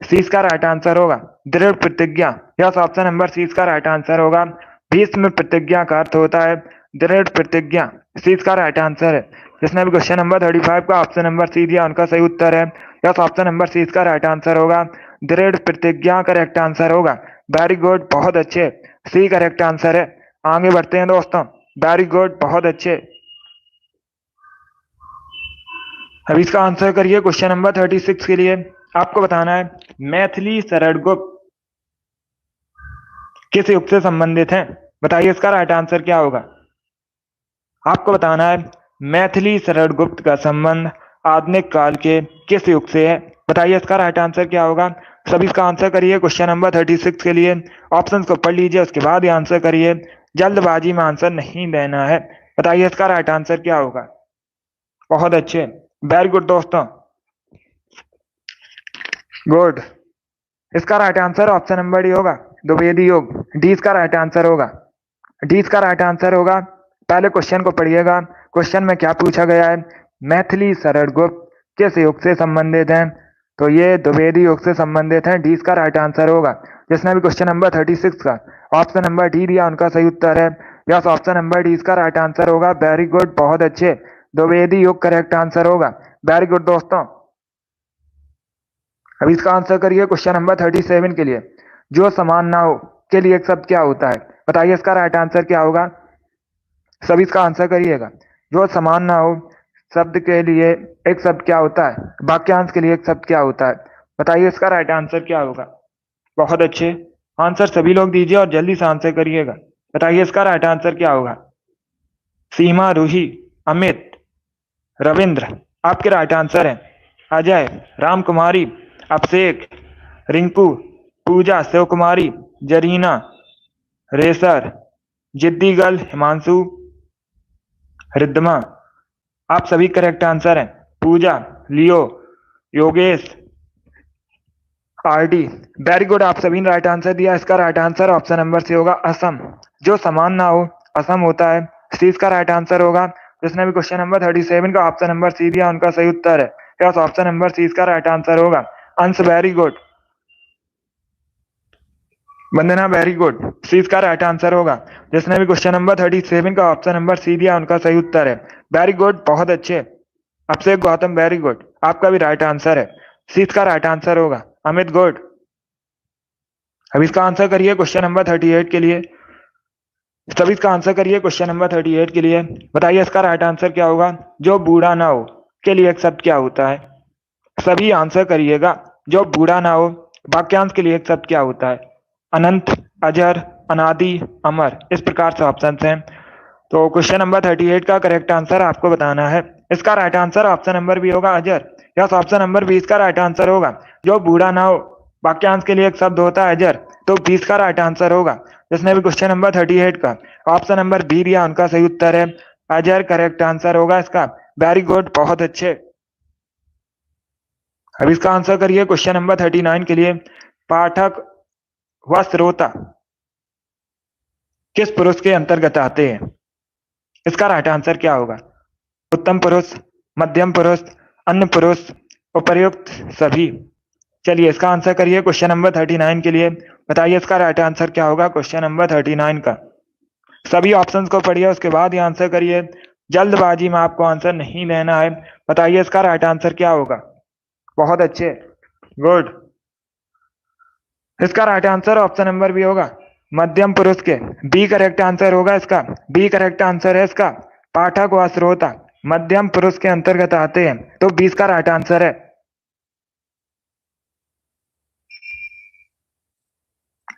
सी इसका राइट आंसर होगा दृढ़ प्रतिज्ञा। यस, ऑप्शन नंबर सी इसका राइट आंसर होगा। भीष्म प्रतिज्ञा का अर्थ होता है दृढ़ प्रतिज्ञा। सी इसका राइट आंसर है। जिसने भी क्वेश्चन नंबर 35 का ऑप्शन नंबर सी दिया उनका सही उत्तर है। यस, ऑप्शन नंबर सी इसका राइट आंसर होगा। दृढ़ प्रतिज्ञा करेक्ट आंसर होगा। वेरी गुड, बहुत अच्छे। सी करेक्ट आंसर है। आगे बढ़ते हैं दोस्तों। वेरी गुड, बहुत अच्छे। अब इसका आंसर करिए क्वेश्चन नंबर 36 के लिए। आपको बताना है मैथिली शरण गुप्त किस युग से संबंधित है। बताइए इसका राइट आंसर क्या होगा। आपको बताना है मैथिली शरण गुप्त का संबंध आधुनिक काल के किस युग से है। बताइए इसका राइट आंसर क्या होगा। सभी इसका आंसर करिए क्वेश्चन नंबर 36 के लिए। ऑप्शंस को पढ़ लीजिए उसके बाद ही आंसर करिए। जल्दबाजी में आंसर नहीं देना है। बताइए इसका राइट आंसर क्या होगा। बहुत अच्छे, वेरी गुड दोस्तों, गुड। इसका right answer option number D होगा द्विवेदी युग। डी इसका राइट आंसर होगा। डी इसका राइट आंसर होगा। पहले क्वेश्चन को पढ़िएगा। क्वेश्चन में क्या पूछा गया है। मैथिली शरण गुप्त किस युग से संबंधित है। तो ये द्विवेदी योग से संबंधित है। डी इसका राइट आंसर होगा। जिसने भी क्वेश्चन नंबर 36 का ऑप्शन नंबर डी दिया उनका सही उत्तर है यस, ऑप्शन नंबर डी इसका राइट आंसर होगा। वेरी गुड, बहुत अच्छे। द्विवेदी योग करेक्ट आंसर होगा। वेरी गुड दोस्तों। अब इसका आंसर करिए क्वेश्चन नंबर 37 के लिए। जो समान ना हो के लिए एक शब्द क्या होता है? बताइए इसका राइट आंसर क्या होगा। सभी इसका आंसर करिएगा। जो समान ना हो शब्द के लिए एक शब्द क्या होता है? वाक्यांश के लिए एक शब्द क्या होता है? बताइए इसका राइट आंसर क्या होगा। बहुत अच्छे आंसर सभी लोग दीजिए और जल्दी से आंसर करिएगा। बताइए इसका राइट आंसर क्या होगा। सीमा, रूही, अमित, रविंद्र आपके राइट आंसर हैं। अजय, राम कुमारी, अभिषेक, रिंकू, पूजा, शिव कुमारी, जरीना, रेसर, जिद्दी गर्ल, हिमांशु, रिद्धिमा आप सभी करेक्ट आंसर हैं। Pooja, Leo, Yogesh, RD very good, आप सभी ने राइट आंसर दिया। इसका right answer option number C होगा, असम। जो समान ना हो असम होता है। सी इसका राइट आंसर होगा। जिसने भी क्वेश्चन नंबर 37 का ऑप्शन नंबर सी दिया उनका सही उत्तर है यस, ऑप्शन नंबर सी इसका राइट आंसर होगा। अंश वेरी गुड। वंदना वेरी गुड, सी इसका राइट आंसर होगा। जिसने भी क्वेश्चन नंबर 37 का ऑप्शन नंबर सी दिया उनका सही उत्तर है। वेरी गुड, बहुत अच्छे। अभिषेक गौतम वेरी गुड, आपका भी राइट आंसर है। सी इसका राइट आंसर होगा। अमित गुड। अब इसका आंसर करिए क्वेश्चन नंबर 38 के लिए। सभी इसका आंसर करिए क्वेश्चन नंबर 38 के लिए। बताइए इसका राइट आंसर क्या होगा। जो बूढ़ा ना हो के लिए एक शब्द क्या होता है? सभी आंसर करिएगा। जो बूढ़ा ना हो वाक्यांश के लिए एक शब्द क्या होता है? अनंत, अजर, अनादि, अमर इस प्रकार से ऑप्शन हैं। तो क्वेश्चन नंबर 38 का करेक्ट आंसर आपको बताना है। इसका right answer option number B होगा, अजर। यस, ऑप्शन नंबर 20 का राइट आंसर होगा। जो बूढ़ा ना हो वाक्यांश के लिए एक शब्द होता है अजर, तो 20 का राइट आंसर होगा। जिसने भी क्वेश्चन नंबर 38 का ऑप्शन नंबर बी दिया उनका सही उत्तर है अजर, करेक्ट आंसर होगा इसका। वेरी गुड, बहुत अच्छे। अब इसका आंसर करिए क्वेश्चन नंबर 39 के लिए। पाठक व श्रोता किस पुरुष के अंतर्गत आते हैं? इसका राइट आंसर क्या होगा। उत्तम पुरुष, मध्यम पुरुष, अन्य पुरुष, उपर्युक्त, सभी। चलिए इसका आंसर करिए क्वेश्चन नंबर 39 के लिए। बताइए इसका राइट आंसर क्या होगा क्वेश्चन नंबर 39 का। सभी ऑप्शंस को पढ़िए उसके बाद ही आंसर करिए। जल्दबाजी में आपको आंसर नहीं देना है। बताइए इसका राइट आंसर क्या होगा। बहुत अच्छे, गुड। इसका right answer option number B होगा, मध्यम पुरुष के। बी करेक्ट आंसर होगा इसका। बी करेक्ट आंसर है इसका। पाठक व श्रोता मध्यम पुरुष के अंतर्गत आते हैं, तो 20 का राइट आंसर है।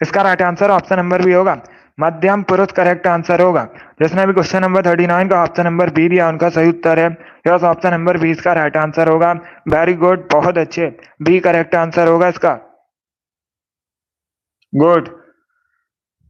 इसका right answer option number B होगा, मध्यम पुरुष करेक्ट आंसर होगा। जिसने भी क्वेश्चन नंबर 39 का ऑप्शन नंबर बी दिया उनका सही उत्तर है यस, ऑप्शन नंबर 20 का राइट आंसर होगा। वेरी गुड, बहुत अच्छे। बी करेक्ट आंसर होगा इसका। गुड।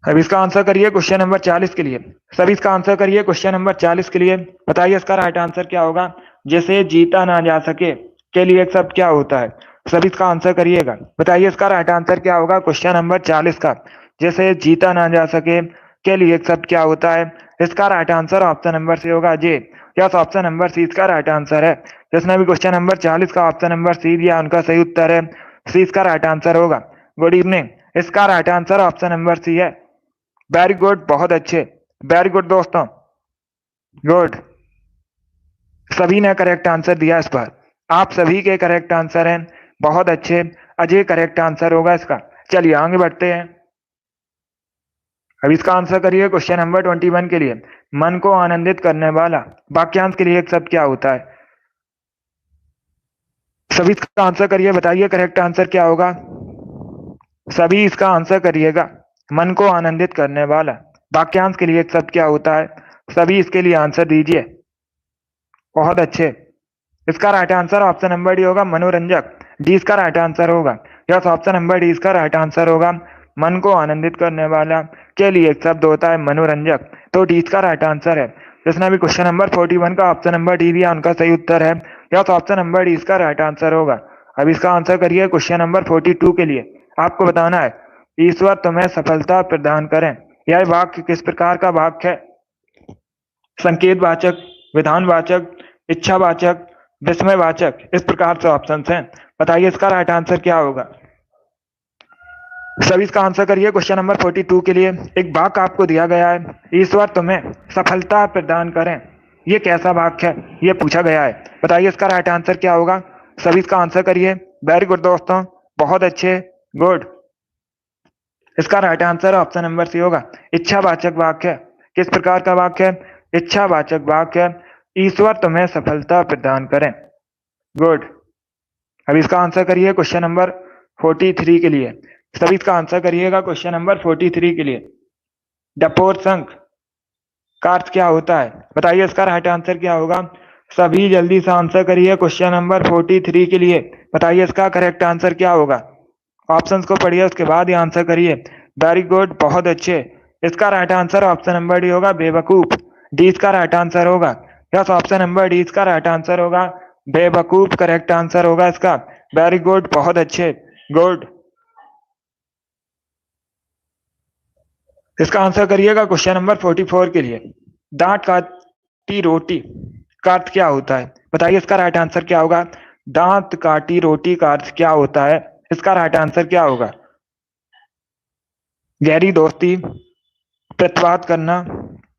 अब इसका आंसर करिए क्वेश्चन नंबर 40 के लिए। सभी इसका आंसर करिए क्वेश्चन नंबर 40 के लिए। बताइए इसका राइट आंसर क्या होगा। जिसे जीता ना जा सके के लिए एक शब्द क्या होता है? सभी इसका आंसर करिएगा। बताइए इसका राइट आंसर क्या होगा क्वेश्चन नंबर 40 का। जिसे जीता ना जा सके के लिए एक शब्द क्या होता है? इसका right answer option number C होगा, जे। यस, ऑप्शन नंबर सी इसका राइट आंसर है। जिसने भी क्वेश्चन नंबर 40 का ऑप्शन नंबर सी दिया उनका सही उत्तर है सी इसका राइट आंसर होगा। गुड इवनिंग, इसका right answer option number C है। वेरी गुड, बहुत अच्छे। वेरी गुड दोस्तों, गुड। सभी ने करेक्ट आंसर दिया इस पर। आप सभी के करेक्ट आंसर हैं, बहुत अच्छे। अजय करेक्ट आंसर होगा इसका। चलिए आगे बढ़ते हैं। अब इसका आंसर करिए क्वेश्चन नंबर 21 के लिए। मन को आनंदित करने वाला वाक्यांश के लिए एक शब्द क्या होता है? सभी इसका आंसर करिए। बताइए करेक्ट आंसर क्या होगा। सभी इसका आंसर करिएगा। मन को आनंदित करने वाला वाक्यांश के लिए एक शब्द क्या होता है? सभी इसके लिए आंसर दीजिए। बहुत अच्छे। इसका right answer option number D होगा, मनोरंजक। डी इसका राइट आंसर होगा। यस, ऑप्शन नंबर डी इसका राइट आंसर होगा। मन को आनंदित करने वाला के लिए एक शब्द होता है मनोरंजक, तो डी इसका राइट आंसर है। जिसने भी क्वेश्चन नंबर 41 का ऑप्शन नंबर डी दिया उनका सही उत्तर है यस, ऑप्शन नंबर डी इसका राइट आंसर होगा। अब इसका आंसर करिए क्वेश्चन नंबर 42 के लिए। आपको बताना है, ईश्वर तुम्हें सफलता प्रदान करें, यह वाक्य किस प्रकार का वाक्य है? संकेतवाचक, विधानवाचक, इच्छावाचक, विस्मयवाचक इस प्रकार से ऑप्शन हैं। बताइए इसका राइट आंसर क्या होगा। सभी इसका आंसर करिए। क्वेश्चन नंबर 42 के लिए एक वाक्य आपको दिया गया है, ईश्वर तुम्हें सफलता प्रदान करें, ये कैसा वाक्य है, ये पूछा गया है। बताइए इसका राइट आंसर क्या होगा। सभी इसका आंसर करिए। वेरी गुड दोस्तों, बहुत अच्छे, गुड। इसका right answer option number C होगा, इच्छावाचक वाक्य। किस प्रकार का वाक्य है? इच्छावाचक वाक्य, ईश्वर तुम्हें सफलता प्रदान करें। गुड। अब इसका आंसर करिए क्वेश्चन नंबर 43 के लिए। सभी इसका आंसर करिएगा क्वेश्चन नंबर 43 के लिए। डपोर शंख का अर्थ क्या होता है? बताइए इसका राइट आंसर क्या होगा। सभी जल्दी से आंसर करिए क्वेश्चन नंबर 43 के लिए। बताइए इसका करेक्ट आंसर क्या होगा। ऑप्शंस को पढ़िए उसके बाद ही आंसर करिए। वेरी गुड, बहुत अच्छे। इसका right answer option number D होगा, बेवकूफ। डी इसका राइट आंसर होगा। यस, ऑप्शन नंबर डी इसका राइट आंसर होगा, बेवकूफ करेक्ट आंसर होगा इसका। वेरी गुड, बहुत अच्छे, गुड। इसका आंसर करिएगा क्वेश्चन नंबर 44 के लिए। दांत काटी रोटी का अर्थ क्या होता है? बताइए इसका राइट आंसर क्या होगा। दांत काटी रोटी का अर्थ क्या होता है? इसका राइट आंसर क्या होगा। गहरी दोस्ती, प्रतिवाद करना,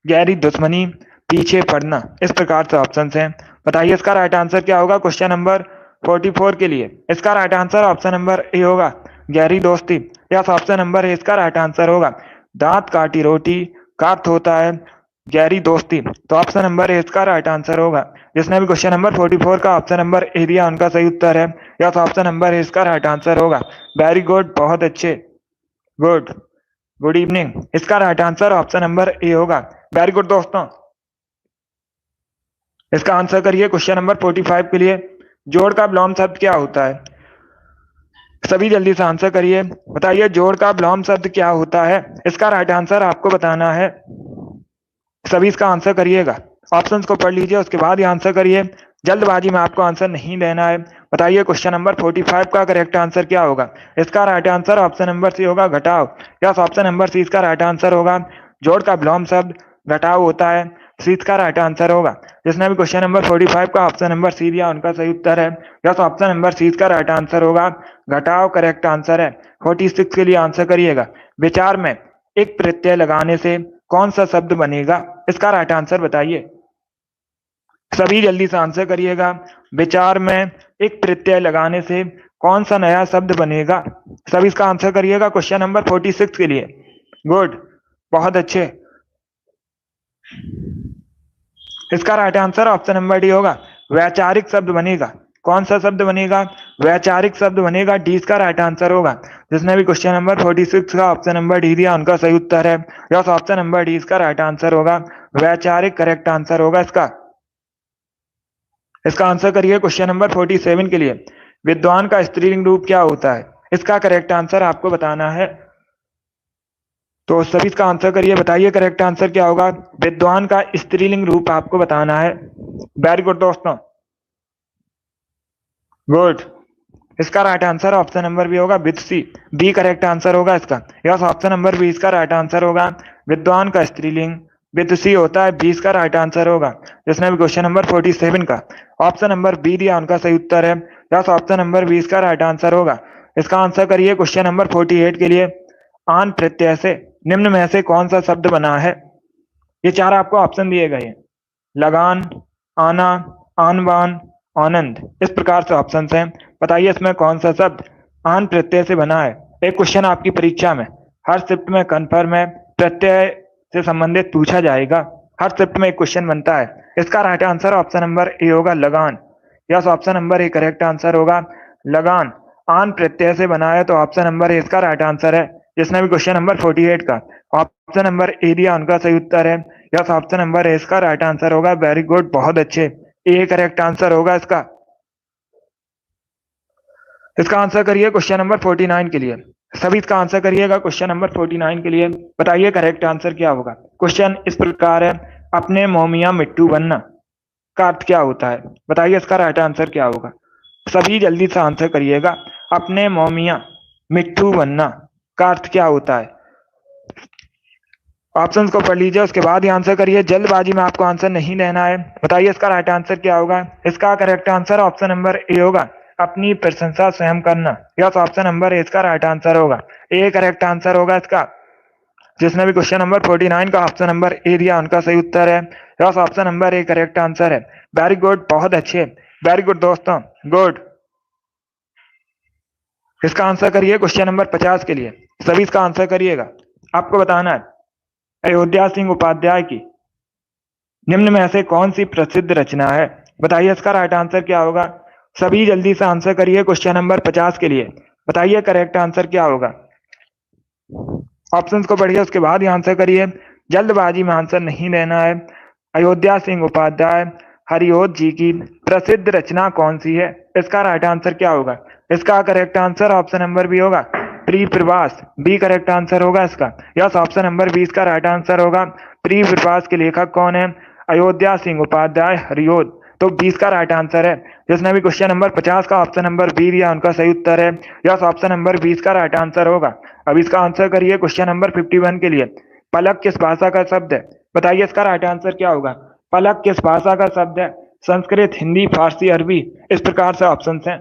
गहरी दुश्मनी, पीछे पड़ना, इस प्रकार से ऑप्शन हैं। बताइए इसका राइट आंसर क्या होगा क्वेश्चन नंबर 44 के लिए। इसका right answer option number A होगा, गहरी दोस्ती। यस, ऑप्शन नंबर ए इसका राइट आंसर होगा। दांत काटी रोटी का अर्थ होता है गहरी दोस्ती, तो ऑप्शन नंबर ए इसका राइट आंसर होगा। जिसने भी क्वेश्चन नंबर 44 का ऑप्शन नंबर ए दिया उनका सही उत्तर है। यस, ऑप्शन नंबर ए इसका राइट आंसर होगा। वेरी गुड, बहुत अच्छे, गुड। Good evening. इसका right answer option number A होगा। वेरी गुड दोस्तों। इसका आंसर करिए क्वेश्चन नंबर 45 के लिए। जोड़ का विलोम शब्द क्या होता है? सभी जल्दी से आंसर करिए। बताइए जोड़ का विलोम शब्द क्या होता है? इसका राइट आंसर आपको बताना है। सभी इसका आंसर करिएगा। ऑप्शंस को पढ़ लीजिए उसके बाद ही आंसर करिए। जल्दबाजी में आपको आंसर नहीं देना है। बताइए क्वेश्चन नंबर 45 का करेक्ट आंसर क्या होगा। इसका right answer option number C होगा, घटाव। यस, ऑप्शन नंबर सी इसका राइट आंसर होगा। जोड़ का विलोम शब्द घटाव होता है, सी इसका राइट आंसर होगा। जिसने भी क्वेश्चन नंबर 45 का ऑप्शन नंबर सी दिया उनका सही उत्तर है। यस, ऑप्शन नंबर सी इसका राइट आंसर होगा, घटाव करेक्ट आंसर है। 46 के लिए आंसर करिएगा। विचार में एक प्रत्यय लगाने से कौन सा शब्द बनेगा? इसका राइट आंसर बताइए। सभी जल्दी से आंसर करिएगा। विचार में एक प्रत्यय लगाने से कौन सा नया शब्द बनेगा? सभी इसका आंसर करिएगा क्वेश्चन नंबर 46 के लिए। गुड, बहुत अच्छे। इसका right answer option number D होगा, वैचारिक शब्द बनेगा। कौन सा शब्द बनेगा? वैचारिक शब्द बनेगा। डी इसका राइट आंसर होगा। जिसने भी क्वेश्चन नंबर 46 का ऑप्शन नंबर डी दिया उनका सही उत्तर है। यस, ऑप्शन नंबर डी इसका राइट आंसर होगा, वैचारिक करेक्ट आंसर होगा इसका। इसका आंसर करिए क्वेश्चन नंबर 47 के लिए। विद्वान का स्त्रीलिंग रूप क्या होता है? इसका करेक्ट आंसर आपको बताना है। तो सभी इसका आंसर करिए। बताइए करेक्ट आंसर क्या होगा। विद्वान का स्त्रीलिंग रूप आपको बताना है। वेरी गुड दोस्तों, गुड। इसका right answer option number B होगा, विदुषी। बी करेक्ट आंसर होगा इसका। यस, ऑप्शन नंबर बी इसका राइट आंसर होगा। विद्वान का स्त्रीलिंग विदुषी होता है, बी इसका राइट आंसर होगा। जिसने भी क्वेश्चन नंबर 47 का ऑप्शन नंबर बी दिया उनका सही उत्तर है। यस, ऑप्शन नंबर बी इसका राइट आंसर होगा। इसका आंसर करिए क्वेश्चन नंबर 48 के लिए। आन प्रत्यय से निम्न में से कौन सा शब्द बना है? ये चार आपको ऑप्शन दिए गए हैं, लगान, आना, आन बान, आनंद, इस प्रकार से ऑप्शन हैं। बताइए इसमें कौन सा शब्द आन प्रत्यय से बना है। एक क्वेश्चन आपकी परीक्षा में हर शिफ्ट में कन्फर्म है, प्रत्यय से संबंधित पूछा जाएगा। हर शिफ्ट में एक क्वेश्चन बनता है। इसका right answer option number A होगा, लगान। Yes, option number A correct answer होगा, लगान। आन प्रत्यय से बना है, तो ऑप्शन नंबर ए इसका राइट आंसर है। जिसने भी क्वेश्चन नंबर 48 का ऑप्शन नंबर ए दिया उनका सही उत्तर है। यस, ऑप्शन नंबर ए इसका राइट आंसर होगा। वेरी गुड, बहुत अच्छे, ए करेक्ट आंसर होगा इसका। इसका आंसर करिए क्वेश्चन नंबर 49 के लिए। सभी इसका आंसर करिएगा क्वेश्चन नंबर 49 के लिए। बताइए करेक्ट आंसर क्या होगा। क्वेश्चन इस प्रकार है, अपने मोमिया मिट्टू बनना का अर्थ क्या होता है? बताइए इसका राइट आंसर क्या होगा। सभी जल्दी से आंसर करिएगा। अपने मोमिया मिट्टू बनना का अर्थ क्या होता है? ऑप्शंस को पढ़ लीजिए उसके बाद ही आंसर करिए। जल्दबाजी में आपको आंसर नहीं देना है। बताइए इसका राइट आंसर क्या होगा। इसका correct answer option number A होगा, अपनी प्रशंसा स्वयं करना। यस ऑप्शन नंबर ए इसका राइट आंसर होगा। ए करेक्ट आंसर होगा इसका। जिसने भी क्वेश्चन नंबर 49 का ऑप्शन नंबर ए दिया उनका सही उत्तर है। Yes option number A correct answer है। वेरी गुड, बहुत अच्छे, वेरी गुड दोस्तों, गुड। इसका आंसर करिए क्वेश्चन नंबर 50 के लिए। सभी इसका आंसर करिएगा। आपको बताना है अयोध्या सिंह उपाध्याय की निम्न में से कौन सी प्रसिद्ध रचना है। बताइए इसका राइट आंसर क्या होगा। सभी जल्दी से आंसर करिए क्वेश्चन नंबर 50 के लिए। बताइए करेक्ट आंसर क्या होगा। ऑप्शंस को पढ़िए उसके बाद ही आंसर करिए। जल्दबाजी में आंसर नहीं देना है। अयोध्या सिंह उपाध्याय हरिओत जी की प्रसिद्ध रचना कौन सी है। इसका राइट आंसर क्या होगा। इसका correct answer option number B होगा, प्री प्रवास। बी करेक्ट आंसर होगा इसका। यस ऑप्शन नंबर 20 का राइट आंसर होगा। प्री प्रवास के लेखक कौन है। अयोध्या सिंह उपाध्याय हरिओत। तो 20 का राइट आंसर है। जिसने भी क्वेश्चन नंबर 50 का ऑप्शन नंबर बी दिया उनका सही उत्तर है। यस ऑप्शन नंबर 20 का राइट आंसर होगा। अब इसका आंसर करिए क्वेश्चन नंबर 51 के लिए। पलक किस भाषा का शब्द है। बताइए इसका राइट आंसर क्या होगा। पलक किस भाषा का शब्द है। संस्कृत, हिंदी, फारसी, अरबी, इस प्रकार से ऑप्शन हैं।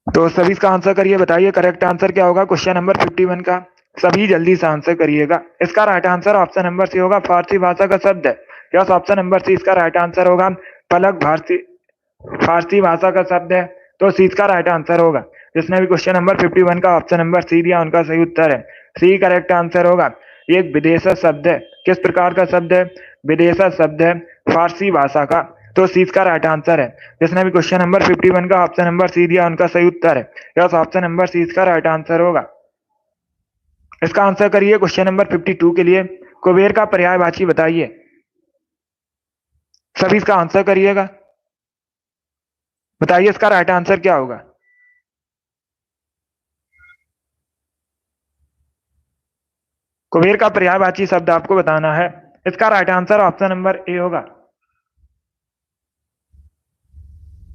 तो सभी इसका आंसर करिए। बताइए करेक्ट आंसर क्या होगा क्वेश्चन नंबर 51 का। सभी जल्दी से आंसर करिएगा। इसका right answer option number C होगा, फारसी भाषा का शब्द है। यस ऑप्शन नंबर सी इसका राइट आंसर होगा। पलक फारसी भाषा का शब्द है। तो सी इसका राइट आंसर होगा। जिसने भी क्वेश्चन नंबर 51 का ऑप्शन नंबर सी दिया उनका सही उत्तर है। सी करेक्ट आंसर होगा। ये एक विदेशज शब्द है। किस प्रकार का शब्द है। विदेशज शब्द है फारसी भाषा का। तो सी इसका राइट आंसर है। जिसने भी क्वेश्चन नंबर 51 का ऑप्शन नंबर सी दिया उनका सही उत्तर है। यस ऑप्शन नंबर सी इसका राइट आंसर होगा। इसका आंसर करिए क्वेश्चन नंबर 52 के लिए। कुबेर का पर्यायवाची बताइए। सभी इसका आंसर करिएगा। बताइए इसका राइट आंसर क्या होगा। कुबेर का पर्यायवाची शब्द आपको बताना है। इसका right answer option number A होगा,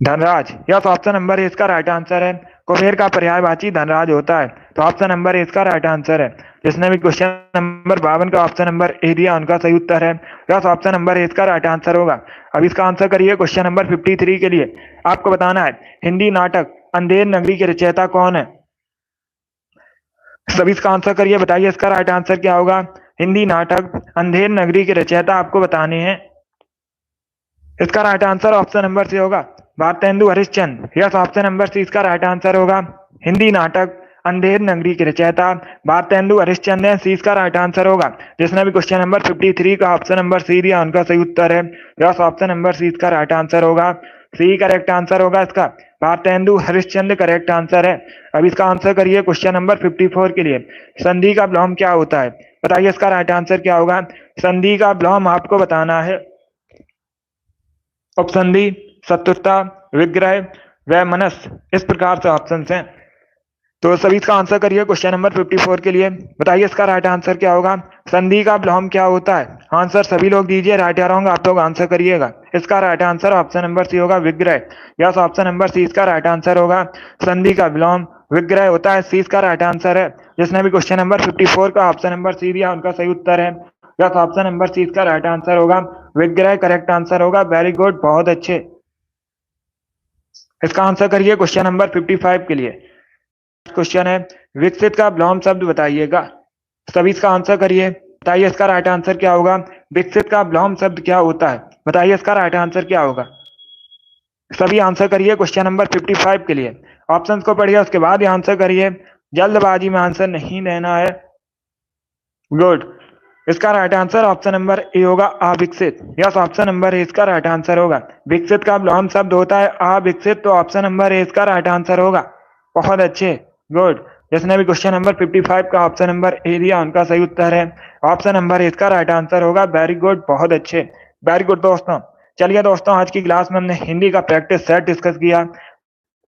Dhanraj. Yes option number A इसका राइट आंसर है। कुबेर का पर्यायवाची धनराज होता है। तो ऑप्शन नंबर ए इसका राइट आंसर है। जिसने भी क्वेश्चन नंबर 52 का ऑप्शन नंबर ए दिया उनका सही उत्तर है। यस ऑप्शन नंबर ए इसका राइट आंसर होगा। अब इसका आंसर करिए क्वेश्चन नंबर 53 के लिए। आपको बताना है हिंदी नाटक अंधेर नगरी के रचयिता कौन है। सभी इसका आंसर करिए। बताइए इसका राइट आंसर क्या होगा। हिंदी नाटक अंधेर नगरी के रचयिता आपको बताने हैं। इसका right answer option number C होगा, Bharatendu Harishchandra. Yes option number C इसका राइट आंसर होगा। हिंदी नाटक अंधेर नगरी के रचयिता भारतेंदु हरिश्चंद्र है। सी इसका राइट आंसर होगा। जिसने भी क्वेश्चन नंबर 53 का ऑप्शन नंबर सी दिया उनका सही उत्तर है। यस ऑप्शन नंबर सी इसका राइट आंसर होगा। सी करेक्ट आंसर होगा इसका। भारतेंदु हरिश्चंद्र करेक्ट आंसर है। अब इसका आंसर करिए क्वेश्चन नंबर 54 के लिए। संधि का विलोम क्या होता है। बताइए इसका राइट आंसर क्या होगा। संधि का विलोम आपको बताना है। उपसंधि, शत्रुता, विग्रह, वैमनस्य, इस प्रकार से ऑप्शन हैं। तो सभी इसका आंसर करिए क्वेश्चन नंबर 54 के लिए। बताइए इसका राइट आंसर क्या होगा। संधि का विलोम क्या होता है। आंसर सभी लोग दीजिए। राइट या रॉन्ग आप लोग आंसर करिएगा। इसका right answer option number C होगा, विग्रह। यस ऑप्शन नंबर सी इसका राइट आंसर होगा। संधि का विलोम विग्रह होता है। सी इसका राइट आंसर है। जिसने भी क्वेश्चन नंबर 54 का ऑप्शन नंबर सी दिया उनका सही उत्तर है। यस ऑप्शन नंबर सी इसका राइट आंसर होगा। विग्रह करेक्ट आंसर होगा। वेरी गुड, बहुत अच्छे। इसका आंसर करिए क्वेश्चन नंबर 55 के लिए। क्वेश्चन है विकसित का विलोम शब्द बताइएगा। सभी इसका आंसर करिए। बताइए इसका राइट आंसर क्या होगा। विकसित का विलोम शब्द क्या होता है। बताइए इसका राइट आंसर क्या होगा। सभी आंसर करिए क्वेश्चन नंबर 55 के लिए। ऑप्शंस को पढ़िए उसके बाद ही आंसर करिए। जल्दबाजी में आंसर नहीं देना है। गुड। इसका right answer option number A होगा, अविकसित। यस ऑप्शन नंबर ए इसका राइट आंसर होगा। विकसित का विलोम शब्द होता है अविकसित। तो ऑप्शन नंबर ए इसका राइट आंसर होगा। बहुत अच्छे, गुड। जिसने भी क्वेश्चन नंबर 55 का ऑप्शन नंबर ए दिया उनका सही उत्तर है। ऑप्शन नंबर ए इसका राइट आंसर होगा। वेरी गुड, बहुत अच्छे, वेरी गुड दोस्तों। चलिए दोस्तों, आज की क्लास में हमने हिंदी का प्रैक्टिस सेट डिस्कस किया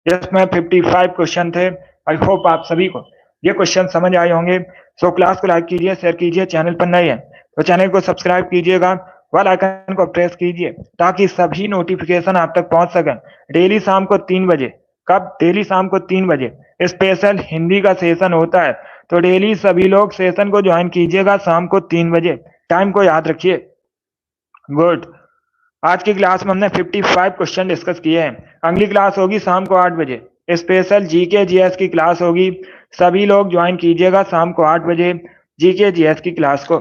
जिसमें 55 क्वेश्चन थे। आई होप आप सभी को ये क्वेश्चन समझ आए होंगे। सो क्लास को लाइक कीजिए, शेयर कीजिए। चैनल पर नए हैं तो चैनल को सब्सक्राइब कीजिएगा, बेल आइकन को प्रेस कीजिए ताकि सभी नोटिफिकेशन आप तक पहुंच सकें। डेली शाम को 3 बजे। कब। डेली शाम को 3 बजे स्पेशल हिंदी का सेशन होता है। तो डेली सभी लोग सेशन को ज्वाइन कीजिएगा शाम को 3 बजे। टाइम को याद रखिए। गुड। आज की क्लास में हमने 55 क्वेश्चन डिस्कस किए हैं। अगली क्लास होगी शाम को 8 बजे, स्पेशल जीके जीएस की क्लास होगी। सभी लोग ज्वाइन कीजिएगा शाम को 8 बजे जीके जीएस की क्लास को।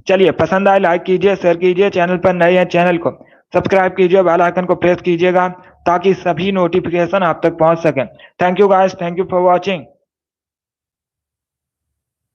चलिए, पसंद आए लाइक कीजिए, शेयर कीजिए, चैनल पर नए हैं चैनल को सब्सक्राइब कीजिए, बेल आइकन को प्रेस कीजिएगा ताकि सभी नोटिफिकेशन आप तक पहुंच सके। Thank you guys, thank you for watching.